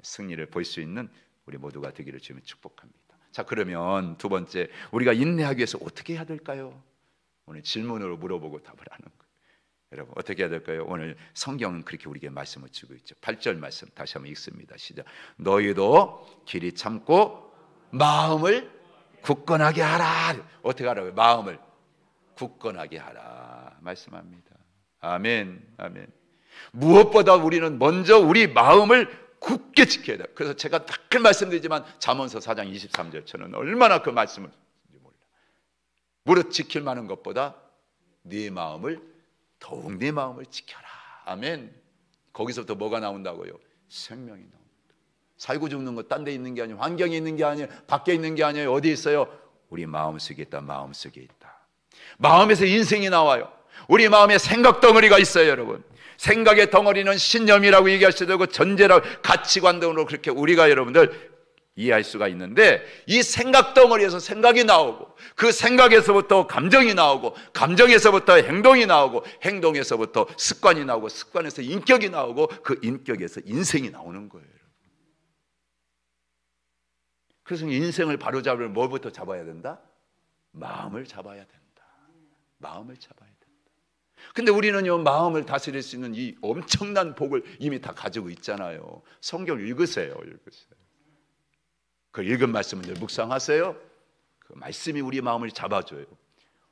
Speaker 1: 승리를 볼 수 있는 우리 모두가 되기를 주님 축복합니다. 자, 그러면 두 번째 우리가 인내하기 위해서 어떻게 해야 될까요? 오늘 질문으로 물어보고 답을 하는 거예요. 여러분 어떻게 해야 될까요? 오늘 성경은 그렇게 우리에게 말씀을 주고 있죠. 8절 말씀 다시 한번 읽습니다. 시작. 너희도 길이 참고 마음을 굳건하게 하라. 어떻게 하라고요? 마음을 굳건하게 하라 말씀합니다. 아멘. 아멘. 무엇보다 우리는 먼저 우리 마음을 굳게 지켜야 돼요. 그래서 제가 늘 말씀드리지만 잠언서 4장 23절 저는 얼마나 그 말씀을 몰라. 무릇 지킬 만한 것보다 네 마음을 더욱 네 마음을 지켜라. 아멘. 거기서부터 뭐가 나온다고요? 생명이 나옵니다. 살고 죽는 거 딴 데 있는 게 아니에요. 환경에 있는 게 아니에요. 밖에 있는 게 아니에요. 어디 있어요? 우리 마음속에 있다. 마음속에 있다. 마음에서 인생이 나와요. 우리 마음에 생각 덩어리가 있어요, 여러분. 생각의 덩어리는 신념이라고 얘기할 수도 있고 전제라고, 가치관 등으로 그렇게 우리가 여러분들 이해할 수가 있는데, 이 생각 덩어리에서 생각이 나오고, 그 생각에서부터 감정이 나오고, 감정에서부터 행동이 나오고, 행동에서부터 습관이 나오고, 습관에서 인격이 나오고, 그 인격에서 인생이 나오는 거예요. 그래서 인생을 바로잡으려면 뭐부터 잡아야 된다? 마음을 잡아야 된다. 마음을 잡아야 된다. 근데 우리는요, 마음을 다스릴 수 있는 이 엄청난 복을 이미 다 가지고 있잖아요. 성경을 읽으세요. 그 읽은 말씀을 늘 묵상하세요. 그 말씀이 우리 마음을 잡아줘요.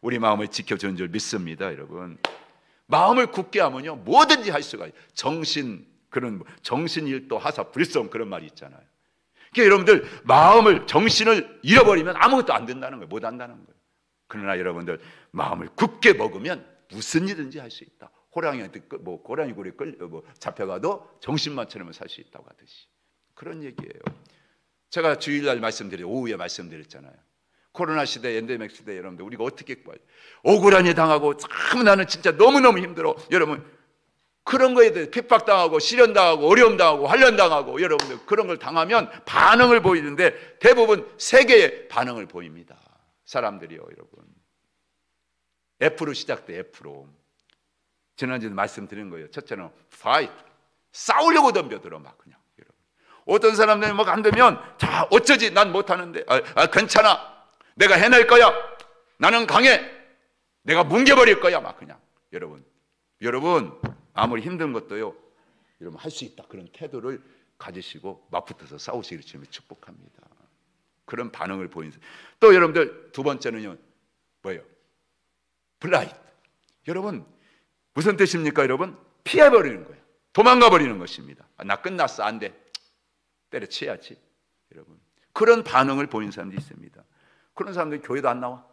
Speaker 1: 우리 마음을 지켜주는 줄 믿습니다, 여러분. 마음을 굳게 하면요, 뭐든지 할 수가 있어요. 정신일도 하사 불성, 그런 말이 있잖아요. 그러니까 여러분들 마음을, 정신을 잃어버리면 아무것도 안 된다는 거예요. 못 한다는 거예요. 그러나 여러분들 마음을 굳게 먹으면 무슨 일든지 할 수 있다. 호랑이한테 고라니 굴에 잡혀가도 정신만 차리면 살 수 있다고 하듯이 그런 얘기예요. 제가 주일날 오후에 말씀드렸잖아요. 코로나 시대, 엔데믹 시대, 여러분들 우리가 어떻게 억울하니 당하고 참 나는 진짜 너무너무 힘들어. 여러분 그런 거에 대해 핍박당하고 시련당하고 어려움당하고 환련당하고 여러분들 그런 걸 당하면 반응을 보이는데 대부분 세 개의 반응을 보입니다. 사람들이요, 여러분. F로 시작돼. F로. 지난주에 말씀드린 거예요. 첫째는 fight, 싸우려고 덤벼들어 막 그냥. 여러분. 어떤 사람들은 막 안 되면 자 어쩌지 난 못하는데 괜찮아 내가 해낼 거야 나는 강해 내가 뭉개버릴 거야 막 그냥. 여러분 아무리 힘든 것도요 여러분 할 수 있다 그런 태도를 가지시고 맞붙어서 싸우시기를 주님이 축복합니다. 그런 반응을 보이는. 또 여러분들 두 번째는요 뭐예요? 플라이트. 여러분 무슨 뜻입니까? 여러분 피해버리는 거예요. 도망가버리는 것입니다. 나 끝났어 안 돼 때려치야지. 여러분 그런 반응을 보이는 사람들이 있습니다. 그런 사람들이 교회도 안 나와.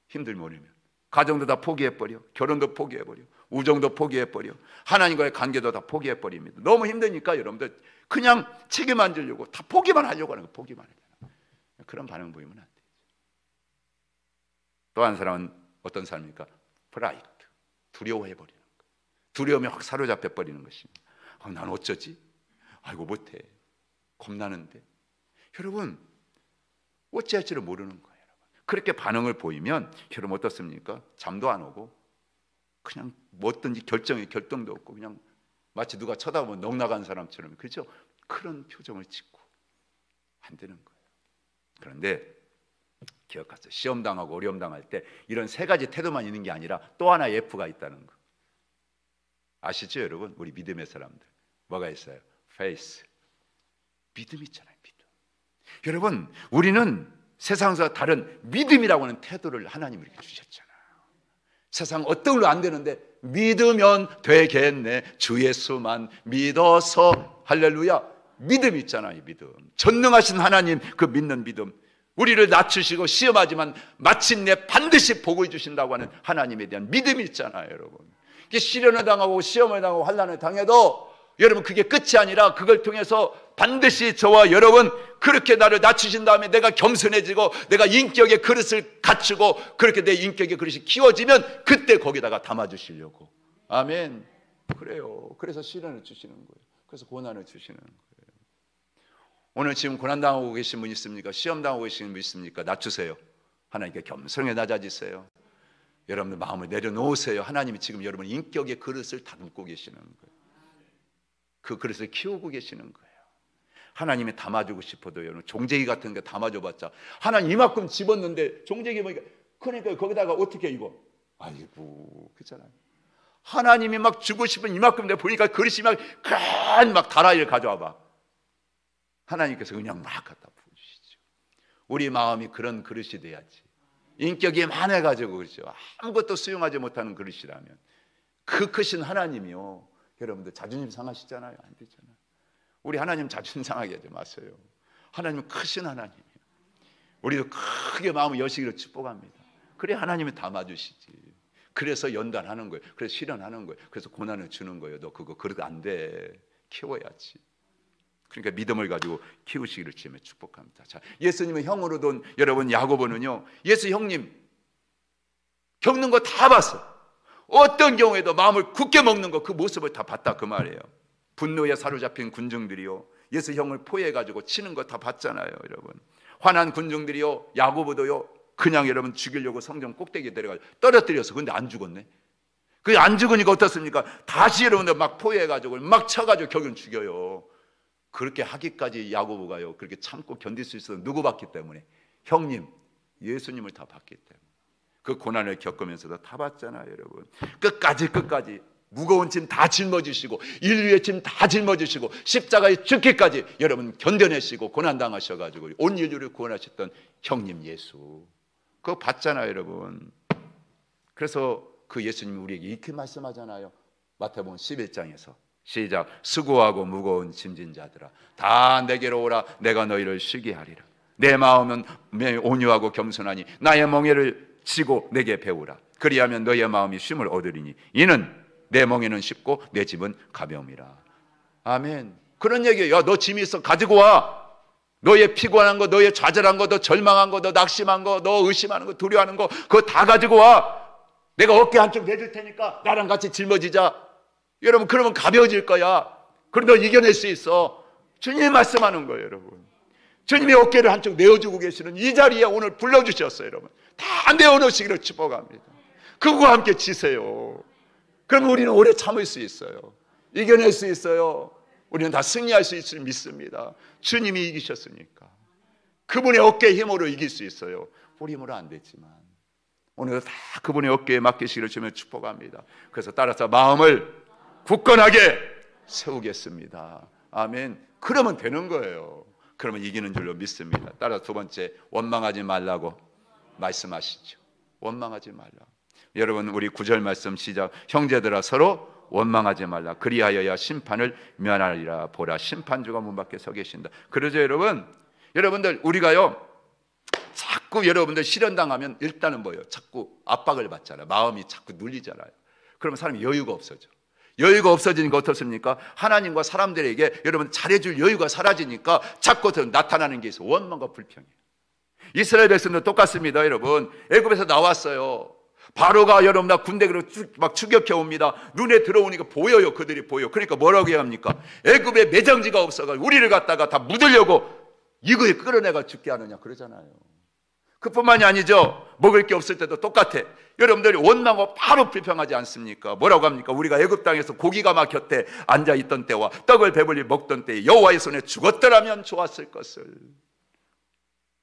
Speaker 1: 힘들면 오면 가정도 다 포기해버려. 결혼도 포기해버려. 우정도 포기해버려. 하나님과의 관계도 다 포기해버립니다. 너무 힘드니까 여러분들 그냥 책임 안 지려고 다 포기만 하려고 하는 거예요. 포기만 하려고. 그런 반응 보이면 안 되죠. 또 한 사람은 어떤 사람입니까? 프라이드. 두려워해버리는 거예요. 두려움에 확 사로잡혀버리는 것입니다. 난 어쩌지? 아이고 못해. 겁나는데. 여러분 어찌할지를 모르는 거예요. 그렇게 반응을 보이면 여러분 어떻습니까? 잠도 안 오고 그냥 뭐든지 결정도 없고 그냥 마치 누가 쳐다보면 넋 나간 사람처럼 그렇죠? 그런 표정을 짓고 안 되는 거예요. 그런데 기억하세요. 시험 당하고 어려움 당할 때 이런 세 가지 태도만 있는 게 아니라 또 하나 F가 있다는 거 아시죠, 여러분? 우리 믿음의 사람들 뭐가 있어요? faith. 믿음 있잖아요. 믿음. 여러분 우리는 세상과 다른 믿음이라고 하는 태도를 하나님이 이렇게 주셨잖아요. 세상 어떤 걸로 안 되는데 믿으면 되겠네. 주 예수만 믿어서 할렐루야. 믿음 있잖아요. 믿음. 전능하신 하나님 그 믿는 믿음. 우리를 낮추시고 시험하지만 마침내 반드시 복을 주신다고 하는 하나님에 대한 믿음이 있잖아요, 여러분. 시련을 당하고 시험을 당하고 환난을 당해도 여러분 그게 끝이 아니라 그걸 통해서 반드시 저와 여러분 그렇게 나를 낮추신 다음에 내가 겸손해지고 내가 인격의 그릇을 갖추고 그렇게 내 인격의 그릇이 키워지면 그때 거기다가 담아주시려고. 아멘. 그래요. 그래서 시련을 주시는 거예요. 그래서 고난을 주시는 거예요. 오늘 지금 고난당하고 계신 분 있습니까? 시험당하고 계신 분 있습니까? 낮추세요. 하나님께 겸손하게 낮아지세요. 여러분들 마음을 내려놓으세요. 하나님이 지금 여러분 인격의 그릇을 다듬고 계시는 거예요. 그 그릇을 키우고 계시는 거예요. 하나님이 담아주고 싶어도 여러분 종재기 같은 거 담아줘봤자 하나님 이만큼 집었는데 종재기 보니까 그러니까 거기다가 어떻게 이거 아이고 그렇잖아요. 하나님이 막 주고 싶은 이만큼 내가 보니까 그릇이 막 다라이를 가져와봐. 하나님께서 그냥 막 갖다 부으시죠. 우리 마음이 그런 그릇이 돼야지. 인격이 많아가지고 그렇죠. 아무것도 수용하지 못하는 그릇이라면 그 크신 하나님이요. 여러분들 자존심 상하시잖아요. 안 되잖아요. 우리 하나님 자존심 상하게 하지 마세요. 하나님은 크신 하나님이에요. 우리도 크게 마음을 여시기를 축복합니다. 그래 하나님이 담아주시지. 그래서 연단하는 거예요. 그래서 실현하는 거예요. 그래서 고난을 주는 거예요. 너 그거 그래도 안 돼. 키워야지. 그러니까 믿음을 가지고 키우시기를 주님의 축복합니다. 자, 예수님의 형으로 돈 여러분 야고보는요, 예수 형님 겪는 거 다 봤어. 어떤 경우에도 마음을 굳게 먹는 거 그 모습을 다 봤다 그 말이에요. 분노에 사로잡힌 군중들이요, 예수 형을 포위해가지고 치는 거 다 봤잖아요. 여러분 화난 군중들이요, 야고보도요 그냥 여러분 죽이려고 성전 꼭대기에 내려가지고 떨어뜨렸어. 근데 안 죽었네. 그 안 죽으니까 어떻습니까? 다시 여러분들 막 포위해가지고 막 쳐가지고 결국은 죽여요. 그렇게 하기까지 야고보가요 그렇게 참고 견딜 수 있어서 누구 봤기 때문에? 형님 예수님을 다 봤기 때문에. 그 고난을 겪으면서도 다 봤잖아요. 여러분 끝까지 무거운 짐 다 짊어지시고 인류의 짐 다 짊어지시고 십자가에 죽기까지 여러분 견뎌내시고 고난당하셔가지고 온 인류를 구원하셨던 형님 예수, 그거 봤잖아요. 여러분 그래서 그 예수님이 우리에게 이렇게 말씀하잖아요. 마태복음 11장에서 시작. 수고하고 무거운 짐진 자들아 다 내게로 오라. 내가 너희를 쉬게 하리라. 내 마음은 온유하고 겸손하니 나의 멍에를 지고 내게 배우라. 그리하면 너희의 마음이 쉼을 얻으리니 이는 내 멍에는 쉽고 내 짐은 가벼움이라. 아멘. 그런 얘기예요. 야, 너 짐이 있어 가지고 와. 너의 피곤한 거, 너의 좌절한 거, 너 절망한 거, 너 낙심한 거, 너 의심하는 거, 두려워하는 거 그거 다 가지고 와. 내가 어깨 한쪽 내줄 테니까 나랑 같이 짊어지자. 여러분 그러면 가벼워질 거야. 그럼 너 이겨낼 수 있어. 주님이 말씀하는 거예요. 여러분 주님이 어깨를 한쪽 내어주고 계시는 이 자리에 오늘 불러주셨어요. 여러분 다 내어놓으시기를 축복합니다. 그거와 함께 지세요. 그러면 우리는 오래 참을 수 있어요. 이겨낼 수 있어요. 우리는 다 승리할 수 있을 믿습니다. 주님이 이기셨으니까 그분의 어깨의 힘으로 이길 수 있어요. 우리 힘으로 안 되지만 오늘도 다 그분의 어깨에 맡기시기를 주며 축복합니다. 그래서 따라서 마음을 굳건하게 세우겠습니다. 아멘. 그러면 되는 거예요. 그러면 이기는 줄로 믿습니다. 따라서 두 번째, 원망하지 말라고 말씀하시죠. 원망하지 말라. 여러분 우리 9절 말씀 시작. 형제들아 서로 원망하지 말라. 그리하여야 심판을 면하리라. 보라 심판주가 문 밖에 서 계신다. 그러죠 여러분. 여러분들 우리가요 자꾸 여러분들 실현당하면 일단은 뭐예요? 자꾸 압박을 받잖아요. 마음이 자꾸 눌리잖아요. 그러면 사람이 여유가 없어져. 여유가 없어지니까 어떻습니까? 하나님과 사람들에게 여러분 잘해줄 여유가 사라지니까 자꾸 나타나는 게 있어. 원망과 불평이에요. 이스라엘 백성도 똑같습니다. 여러분 애굽에서 나왔어요. 바로가 여러분 나 군대 막 추격해 옵니다. 눈에 들어오니까 보여요. 그들이 보여. 그러니까 뭐라고 해야 합니까? 애굽에 매장지가 없어가지고 우리를 갖다가 다 묻으려고 이거에 끌어내가 죽게 하느냐 그러잖아요. 그뿐만이 아니죠. 먹을 게 없을 때도 똑같아. 여러분들이 원망하고 바로 불평하지 않습니까? 뭐라고 합니까? 우리가 애굽 땅에서 고기가 막혔대 앉아있던 때와 떡을 배불리 먹던 때에 여호와의 손에 죽었더라면 좋았을 것을.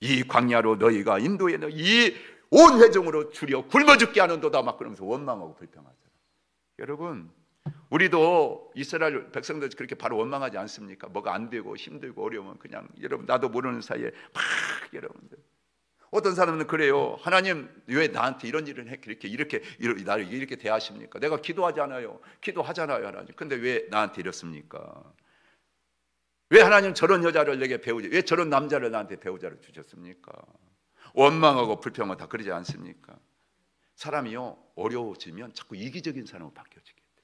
Speaker 1: 이 광야로 너희가 인도에 이 온 회중으로 줄여 굶어 죽게 하는도다 막 그러면서 원망하고 불평하잖아요. 여러분 우리도 이스라엘 백성들 그렇게 바로 원망하지 않습니까? 뭐가 안 되고 힘들고 어려우면 그냥 여러분 나도 모르는 사이에 막 여러분들 어떤 사람은 그래요. 하나님 왜 나한테 이런 일을 해? 이렇게 나를 이렇게 대하십니까? 내가 기도하지 않아요. 기도하잖아요 하나님. 근데 왜 나한테 이렇습니까? 왜 하나님 저런 여자를 내게 배우지? 왜 저런 남자를 나한테 배우자를 주셨습니까? 원망하고 불평하고 다 그러지 않습니까? 사람이요 어려워지면 자꾸 이기적인 사람으로 바뀌어지게 돼.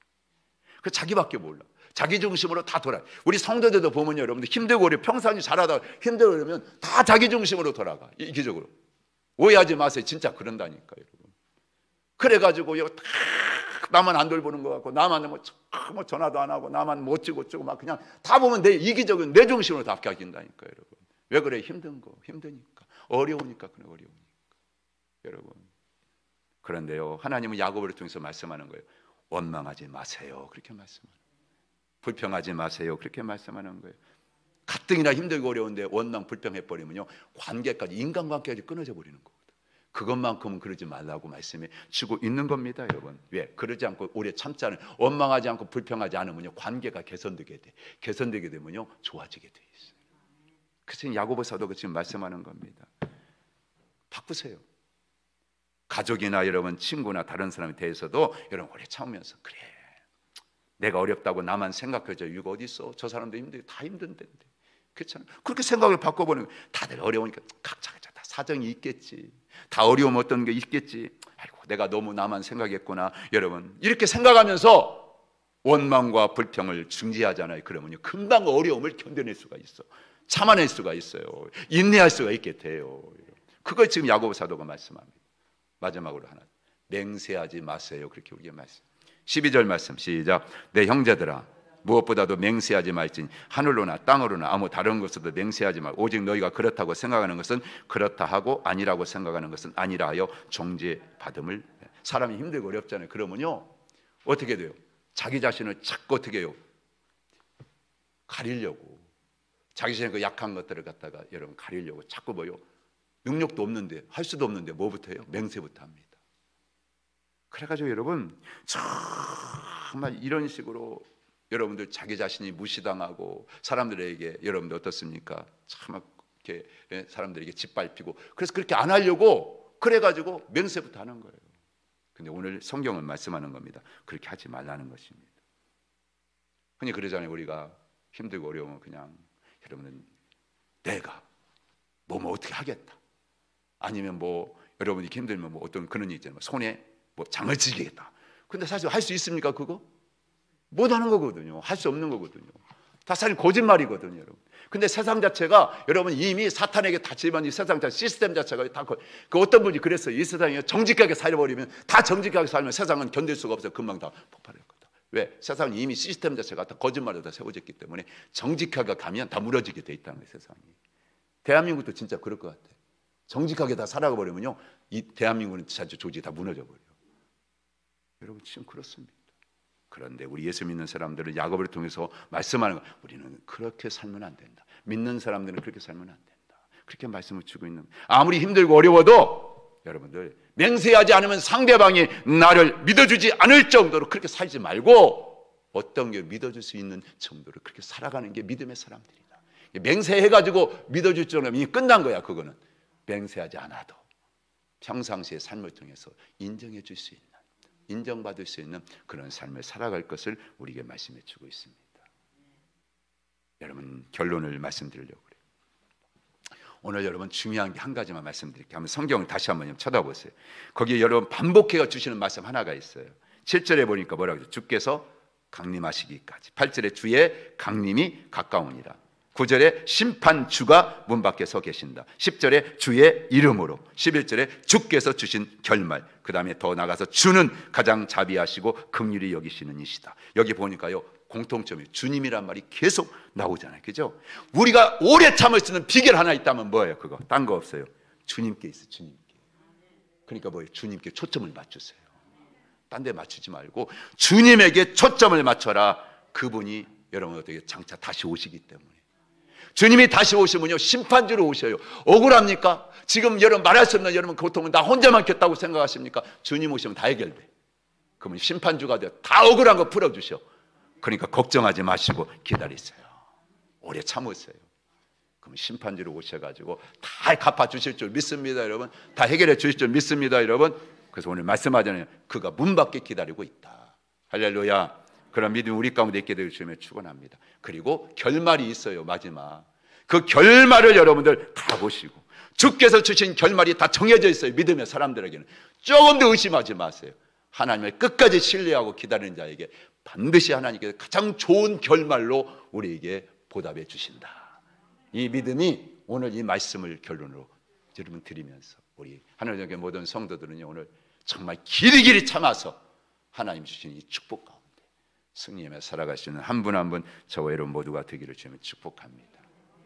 Speaker 1: 그 자기밖에 몰라. 자기 중심으로 다 돌아. 우리 성도들도 보면 여러분들 힘들고 우리 평상시 잘하다 힘들고 그러면 다 자기 중심으로 돌아가. 이기적으로. 오해하지 마세요. 진짜 그런다니까 여러분. 그래가지고요 다 나만 안 돌보는 것 같고 나만 뭐 전화도 안 하고 나만 뭐 어쩌고 막 그냥 다 보면 내 이기적인 내 중심으로 다 바뀌어진다니까 여러분. 왜 그래? 힘든 거 힘드니까 어려우니까 그래 어려우니까 여러분. 그런데요 하나님은 야고보를 통해서 말씀하는 거예요. 원망하지 마세요. 그렇게 말씀하는 거예요. 불평하지 마세요. 그렇게 말씀하는 거예요. 가뜩이나 힘들고 어려운데 원망 불평해버리면요 관계까지 인간관계까지 끊어져 버리는 거거든. 그것만큼은 그러지 말라고 말씀해 주고 있는 겁니다. 여러분 왜? 그러지 않고 오래 참지 않으면 원망하지 않고 불평하지 않으면요 관계가 개선되게 돼. 개선되게 되면요 좋아지게 돼 있어요. 그래서 야고보 사도가 지금 말씀하는 겁니다. 바꾸세요. 가족이나 여러분 친구나 다른 사람에 대해서도 여러분 오래 참으면서 그래 내가 어렵다고 나만 생각해줘. 이거 어디 있어? 저 사람도 힘들게 다 힘든데. 그렇잖아요. 그렇게 생각을 바꿔보는 거예요. 다들 어려우니까 각자 다 사정이 있겠지. 다 어려움 어떤 게 있겠지. 아이고 내가 너무 나만 생각했구나. 여러분 이렇게 생각하면서 원망과 불평을 중지하잖아요. 그러면요 금방 어려움을 견뎌낼 수가 있어. 참아낼 수가 있어요. 인내할 수가 있게 돼요. 그걸 지금 야고보 사도가 말씀합니다. 마지막으로 하나, 맹세하지 마세요. 그렇게 우리에게 말씀. 12절 말씀 시작. 내 형제들아 무엇보다도 맹세하지 말지니 하늘로나 땅으로나 아무 다른 것으로도 맹세하지 말. 오직 너희가 그렇다고 생각하는 것은 그렇다 하고 아니라고 생각하는 것은 아니라 하여 정죄받음을. 사람이 힘들고 어렵잖아요. 그러면요 어떻게 돼요? 자기 자신을 자꾸 어떻게 해요? 가리려고. 자기 자신의 그 약한 것들을 갖다가 여러분 가리려고 자꾸 뭐요? 능력도 없는데 할 수도 없는데 뭐부터 해요? 맹세부터 합니다. 그래가지고 여러분 정말 이런 식으로 여러분들 자기 자신이 무시당하고 사람들에게 여러분들 어떻습니까? 참 이렇게 사람들에게 짓밟히고 그래서 그렇게 안 하려고 그래가지고 맹세부터 하는 거예요. 근데 오늘 성경은 말씀하는 겁니다. 그렇게 하지 말라는 것입니다. 흔히 그러잖아요. 우리가 힘들고 어려우면 그냥 여러분은 내가 뭐 어떻게 하겠다. 아니면 뭐 여러분이 힘들면 뭐 어떤 그런 일 있잖아요. 손에 뭐 장을 지겠다. 근데 사실 할 수 있습니까 그거? 못 하는 거거든요. 할 수 없는 거거든요. 다 사실 거짓말이거든요, 여러분. 근데 세상 자체가 여러분 이미 사탄에게 다치면 이 세상 자체 시스템 자체가 다 그 어떤 분이 그랬어요. 이 세상에 정직하게 살아버리면 다 정직하게 살면 세상은 견딜 수가 없어요. 금방 다 폭발할 거다. 왜? 세상은 이미 시스템 자체가 다 거짓말로 다 세워졌기 때문에 정직하게 가면 다 무너지게 돼 있다는 거예요, 세상이. 대한민국도 진짜 그럴 것 같아요. 정직하게 다 살아가 버리면요, 이 대한민국은 자체 조직이 다 무너져 버려요. 여러분 지금 그렇습니다. 그런데 우리 예수 믿는 사람들은 야고보를 통해서 말씀하는 거, 우리는 그렇게 살면 안 된다. 믿는 사람들은 그렇게 살면 안 된다. 그렇게 말씀을 주고 있는 거예요. 아무리 힘들고 어려워도 여러분들 맹세하지 않으면 상대방이 나를 믿어주지 않을 정도로 그렇게 살지 말고 어떤 게 믿어줄 수 있는 정도로 그렇게 살아가는 게 믿음의 사람들이다. 맹세해가지고 믿어줄 정도면 이미 끝난 거야. 그거는 맹세하지 않아도 평상시의 삶을 통해서 인정해 줄 수 있는, 인정받을 수 있는 그런 삶을 살아갈 것을 우리에게 말씀해 주고 있습니다. 여러분 결론을 말씀드리려고 그래요. 오늘 여러분 중요한 게 한 가지만 말씀드릴게요. 한번 성경을 다시 한번 쳐다보세요. 거기에 여러분 반복해가 주시는 말씀 하나가 있어요. 7절에 보니까 뭐라고 그러죠? 주께서 강림하시기까지. 8절에 주의 강림이 가까우니라. 9절에 심판주가 문 밖에 서 계신다. 10절에 주의 이름으로. 11절에 주께서 주신 결말. 그 다음에 더 나가서 주는 가장 자비하시고 긍휼히 여기시는 이시다. 여기 보니까요 공통점이 주님이란 말이 계속 나오잖아요. 그죠? 우리가 오래 참을 수 있는 비결 하나 있다면 뭐예요? 그거 딴 거 없어요. 주님께 있어요. 주님께. 그러니까 뭐예요? 주님께 초점을 맞추세요. 딴 데 맞추지 말고 주님에게 초점을 맞춰라. 그분이 여러분 어떻게 장차 다시 오시기 때문에. 주님이 다시 오시면요 심판주로 오셔요. 억울합니까? 지금 여러분 말할 수 없는 여러분 고통은 나 혼자만 겠다고 생각하십니까? 주님 오시면 다 해결돼. 그러면 심판주가 돼요. 다 억울한 거 풀어주셔. 그러니까 걱정하지 마시고 기다리세요. 오래 참으세요. 그럼 심판주로 오셔가지고 다 갚아주실 줄 믿습니다, 여러분. 다 해결해 주실 줄 믿습니다, 여러분. 그래서 오늘 말씀하잖아요. 그가 문 밖에 기다리고 있다. 할렐루야. 그런 믿음이 우리 가운데 있게 되길 주님의 축원합니다. 그리고 결말이 있어요. 마지막 그 결말을 여러분들 다 보시고 주께서 주신 결말이 다 정해져 있어요. 믿음의 사람들에게는 조금도 의심하지 마세요. 하나님을 끝까지 신뢰하고 기다리는 자에게 반드시 하나님께서 가장 좋은 결말로 우리에게 보답해 주신다. 이 믿음이 오늘 이 말씀을 결론으로 여러분 드리면서 우리 하나님의 모든 성도들은요 오늘 정말 길이길이 참아서 하나님 주신 이 축복 가운데 승리하며 살아가시는 한 분 한 분 저와 여러분 모두가 되기를 주님 축복합니다.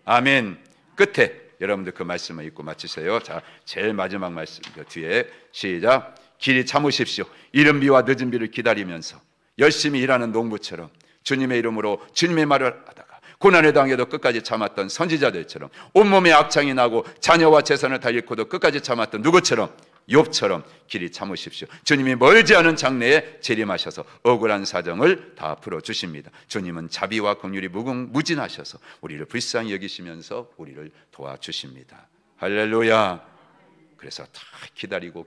Speaker 1: 아멘. 끝에 여러분들 그 말씀을 읽고 마치세요. 자, 제일 마지막 말씀 뒤에 시작. 길이 참으십시오. 이른 비와 늦은 비를 기다리면서 열심히 일하는 농부처럼 주님의 이름으로 주님의 말을 하다가 고난에 당해도 끝까지 참았던 선지자들처럼 온몸에 악창이 나고 자녀와 재산을 다 잃고도 끝까지 참았던 누구처럼 욥처럼 길이 참으십시오. 주님이 멀지 않은 장래에 재림하셔서 억울한 사정을 다 풀어주십니다. 주님은 자비와 긍휼이 무궁무진하셔서 우리를 불쌍히 여기시면서 우리를 도와주십니다. 할렐루야. 그래서 다 기다리고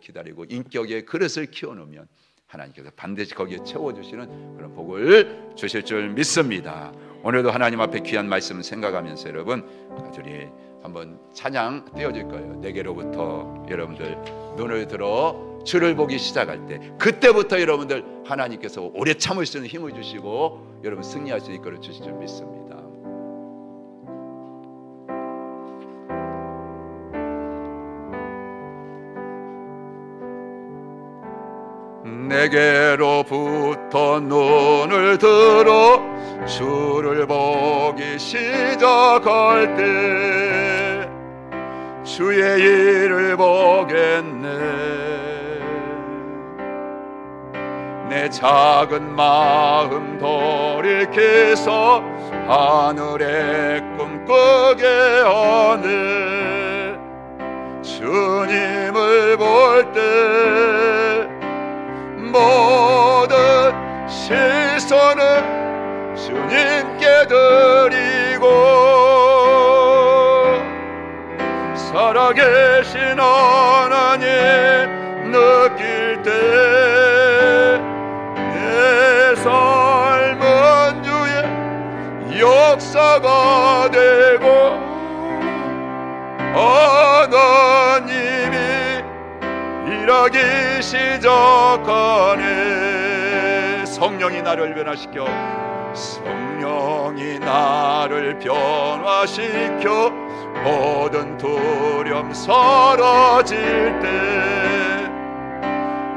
Speaker 1: 인격의 그릇을 키워놓으면 하나님께서 반드시 거기에 채워주시는 그런 복을 주실 줄 믿습니다. 오늘도 하나님 앞에 귀한 말씀을 생각하면서 여러분 간절히 한번 찬양 띄워줄 거예요. 내게로부터 여러분들 눈을 들어 주를 보기 시작할 때, 그때부터 여러분들 하나님께서 오래 참을 수 있는 힘을 주시고 여러분 승리할 수 이끌어 주실 줄 믿습니다. 내게로부터 눈을 들어 주를 보기 시작할 때 주의 일을 보겠네. 내 작은 마음 돌이켜서 하늘의 꿈꾸게 하네. 주님을 볼 때 모든 시선을 주님께 드리고 살아계신 하나님 느낄 때 내 삶은 주의 역사가 되고 하나님이 일하기 시작하네. 성령이 나를 변화시켜, 성령이 나를 변화시켜 모든 두려움 사라질 때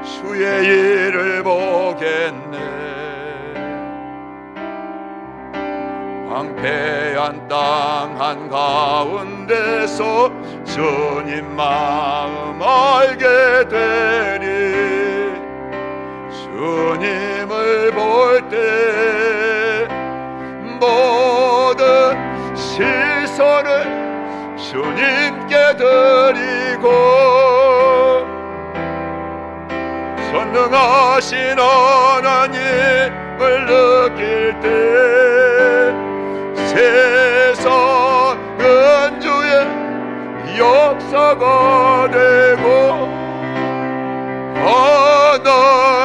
Speaker 1: 주의 일을 보겠네. 황폐한 땅 한가운데서 주님 마음 알게 되리. 주님을 볼 때 모든 시선을 주님께 드리고 전능하신 하나님을 느낄 때 세상은 주의 역사가 되고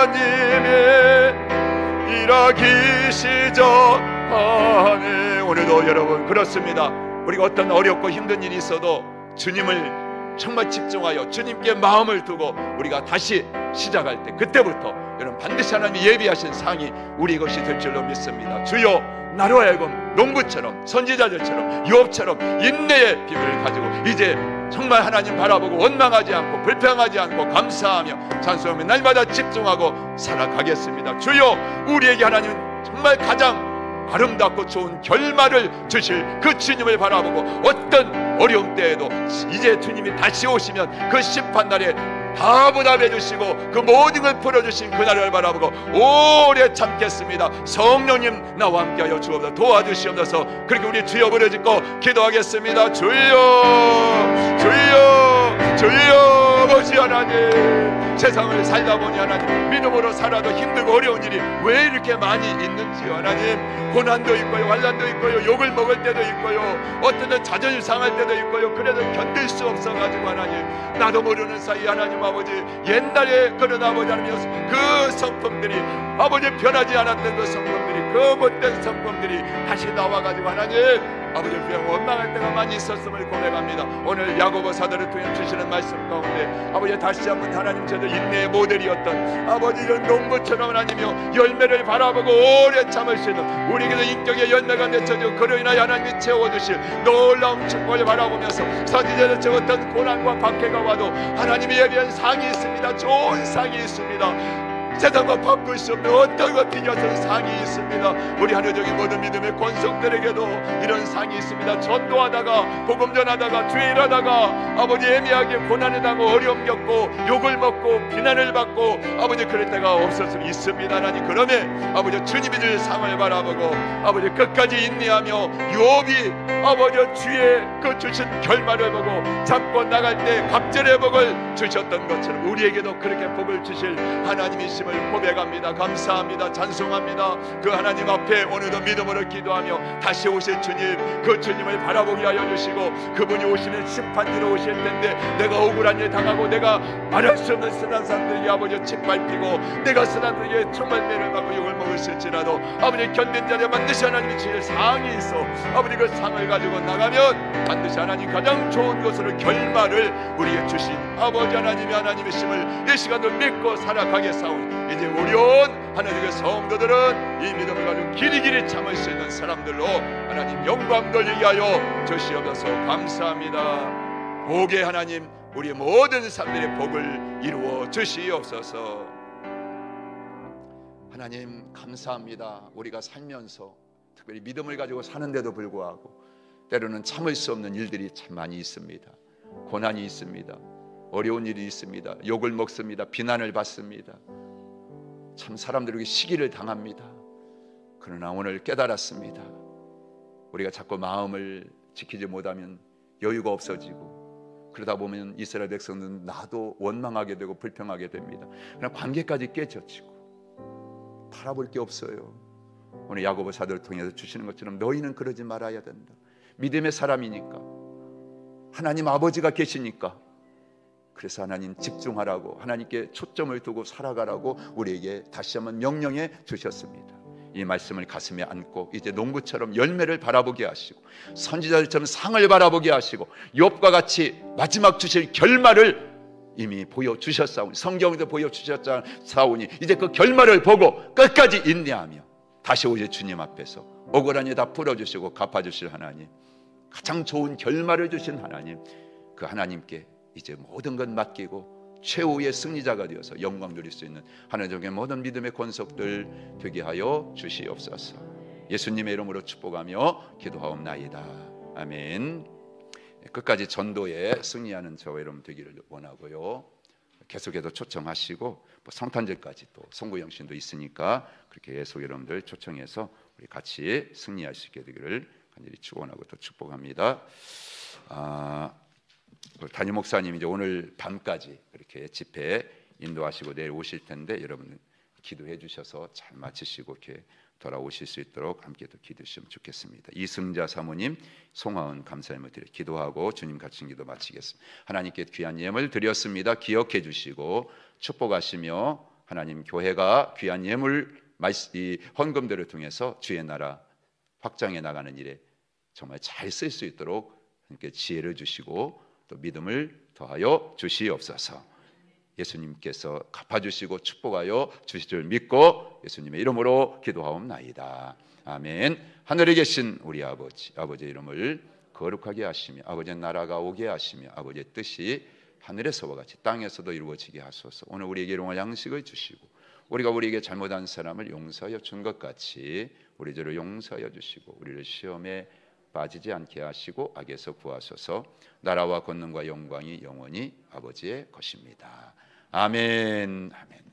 Speaker 1: 하나님의 일하기 시작하네. 오늘도 여러분 그렇습니다. 우리가 어떤 어렵고 힘든 일이 있어도 주님을 정말 집중하여 주님께 마음을 두고 우리가 다시 시작할 때, 그때부터 여러분 반드시 하나님이 예비하신 상이 우리 것이 될 줄로 믿습니다. 주여 나로 하여금 농부처럼 선지자들처럼 유업처럼 인내의 비밀을 가지고 이제 정말 하나님 바라보고 원망하지 않고 불평하지 않고 감사하며 찬송하며 날마다 집중하고 살아가겠습니다. 주여 우리에게 하나님 정말 가장 아름답고 좋은 결말을 주실 그 주님을 바라보고 어떤 어려움 때에도 이제 주님이 다시 오시면 그 심판날에 다 보답해 주시고 그 모든 걸 풀어주신 그날을 바라보고 오래 참겠습니다. 성령님 나와 함께하여 주옵소서. 도와주시옵소서. 그렇게 우리 주여 부르짖고 기도하겠습니다. 주여 주여 주여 아버지 하나님, 세상을 살다 보니 하나님 믿음으로 살아도 힘들고 어려운 일이 왜 이렇게 많이 있는지요. 하나님 고난도 있고요, 환난도 있고요, 욕을 먹을 때도 있고요, 어떤 때는 자존심 상할 때도 있고요. 그래도 견딜 수 없어가지고 하나님 나도 모르는 사이 하나님 아버지 옛날에 그런 아버지 하나님 그 성품들이 아버지 변하지 않았던 그 성품들이 그 못된 성품들이 다시 나와가지고 하나님 아버지 그냥 원망할 때가 많이 있었음을 고백합니다. 오늘 야고보 사도를 통해 주시는 말씀 가운데 아버지 다시 한번 하나님 저들 인내의 모델이었던 아버지 이런 농부처럼 하나님이여 열매를 바라보고 오래 참으시는 우리에게도 인격의 열매가 맺혀지고 그로 인하여 하나님이 채워주실 놀라운 축복을 바라보면서 선지자들 어떤 고난과 박해가 와도 하나님이 예비한 상이 있습니다. 좋은 상이 있습니다. 세상과 바꿀 수 없는 어떤 것 비교해서는 상이 있습니다. 우리 하늘적인 모든 믿음의 권속들에게도 이런 상이 있습니다. 전도하다가 복음 전하다가 주일하다가 아버지 애매하게 고난을 당하고 어려움 겪고 욕을 먹고 비난을 받고 아버지 그럴 때가 없었으면 있습니다. 하나님 그러면 아버지 주님이 줄 상을 바라보고 아버지 끝까지 인내하며 욥이 아버지 주의 그 주신 결말을 보고 잡고 나갈 때 갑절의 복을 주셨던 것처럼 우리에게도 그렇게 복을 주실 하나님이십니다. 하나님이심을 고백합니다. 감사합니다. 찬송합니다. 그 하나님 앞에 오늘도 믿음으로 기도하며 다시 오실 주님, 그 주님을 바라보게 하여 주시고, 그분이 오시면 심판지로 오실 텐데 내가 억울한 일 당하고 내가 말할 수 없는 선한 사람들에게 아버지 짓밟히고 내가 선한 사람들에게 정말 매를 받고 욕을 먹을지라도 아버지 견딘 자리에 반드시 하나님이 주실 상이 있어 아버지 그 상을 가지고 나가면 반드시 하나님 가장 좋은 것으로 결말을 우리에게 주신 아버지 하나님이 하나님이심을 이 시간도 믿고 살아가게 사오니 이제 어려운 하나님의 성도들은 이 믿음을 가지고 길이길이 참을 수 있는 사람들로 하나님 영광 돌리게 하여 주시옵소서. 감사합니다. 복의 하나님, 우리의 모든 삶들의 복을 이루어 주시옵소서. 하나님 감사합니다. 우리가 살면서 특별히 믿음을 가지고 사는데도 불구하고 때로는 참을 수 없는 일들이 참 많이 있습니다. 고난이 있습니다. 어려운 일이 있습니다. 욕을 먹습니다. 비난을 받습니다. 참 사람들에게 시기를 당합니다. 그러나 오늘 깨달았습니다. 우리가 자꾸 마음을 지키지 못하면 여유가 없어지고 그러다 보면 이스라엘 백성들은 나도 원망하게 되고 불평하게 됩니다. 그러나 관계까지 깨져지고 바라볼 게 없어요. 오늘 야고보 사도를 통해서 주시는 것처럼 너희는 그러지 말아야 된다. 믿음의 사람이니까, 하나님 아버지가 계시니까, 그래서 하나님 집중하라고, 하나님께 초점을 두고 살아가라고 우리에게 다시 한번 명령해 주셨습니다. 이 말씀을 가슴에 안고 이제 농부처럼 열매를 바라보게 하시고 선지자들처럼 상을 바라보게 하시고 욥과 같이 마지막 주실 결말을 이미 보여주셨사오니, 성경에도 보여주셨사오니 이제 그 결말을 보고 끝까지 인내하며 다시 오실 주님 앞에서 억울한 일 다 풀어주시고 갚아주실 하나님, 가장 좋은 결말을 주신 하나님, 그 하나님께 이제 모든 것 맡기고 최후의 승리자가 되어서 영광 누릴 수 있는 하나님의 모든 믿음의 권속들 되게 하여 주시옵소서. 예수님의 이름으로 축복하며 기도하옵나이다. 아멘. 끝까지 전도에 승리하는 저와 여러분 되기를 원하고요. 계속해서 초청하시고 성탄절까지 또 송구영신도 있으니까 그렇게 계속 여러분들 초청해서 우리 같이 승리할 수 있게 되기를 간절히 축원하고 또 축복합니다. 담임 목사님이 이제 오늘 밤까지 그렇게 집회 인도하시고 내일 오실 텐데 여러분 기도해 주셔서 잘 마치시고 이렇게 돌아오실 수 있도록 함께 또 기도하시면 좋겠습니다. 이승자 사모님, 송하은 감사함을 드려 기도하고 주님 같이 기도 마치겠습니다. 하나님께 귀한 예물 드렸습니다. 기억해 주시고 축복하시며 하나님 교회가 귀한 예물 이 헌금들을 통해서 주의 나라 확장해 나가는 일에 정말 잘 쓸 수 있도록 이렇게 지혜를 주시고 또 믿음을 더하여 주시옵소서. 예수님께서 갚아주시고 축복하여 주실 줄 믿고 예수님의 이름으로 기도하옵나이다. 아멘. 하늘에 계신 우리 아버지의 이름을 거룩하게 하시며 아버지의 나라가 오게 하시며 아버지의 뜻이 하늘에서와 같이 땅에서도 이루어지게 하소서. 오늘 우리에게 일용할 양식을 주시고 우리가 우리에게 잘못한 사람을 용서하여 준 것 같이 우리 죄를 용서하여 주시고 우리를 시험에 빠지지 않게 하시고 악에서 구하소서. 나라와 권능과 영광이 영원히 아버지의 것입니다. 아멘. 아멘.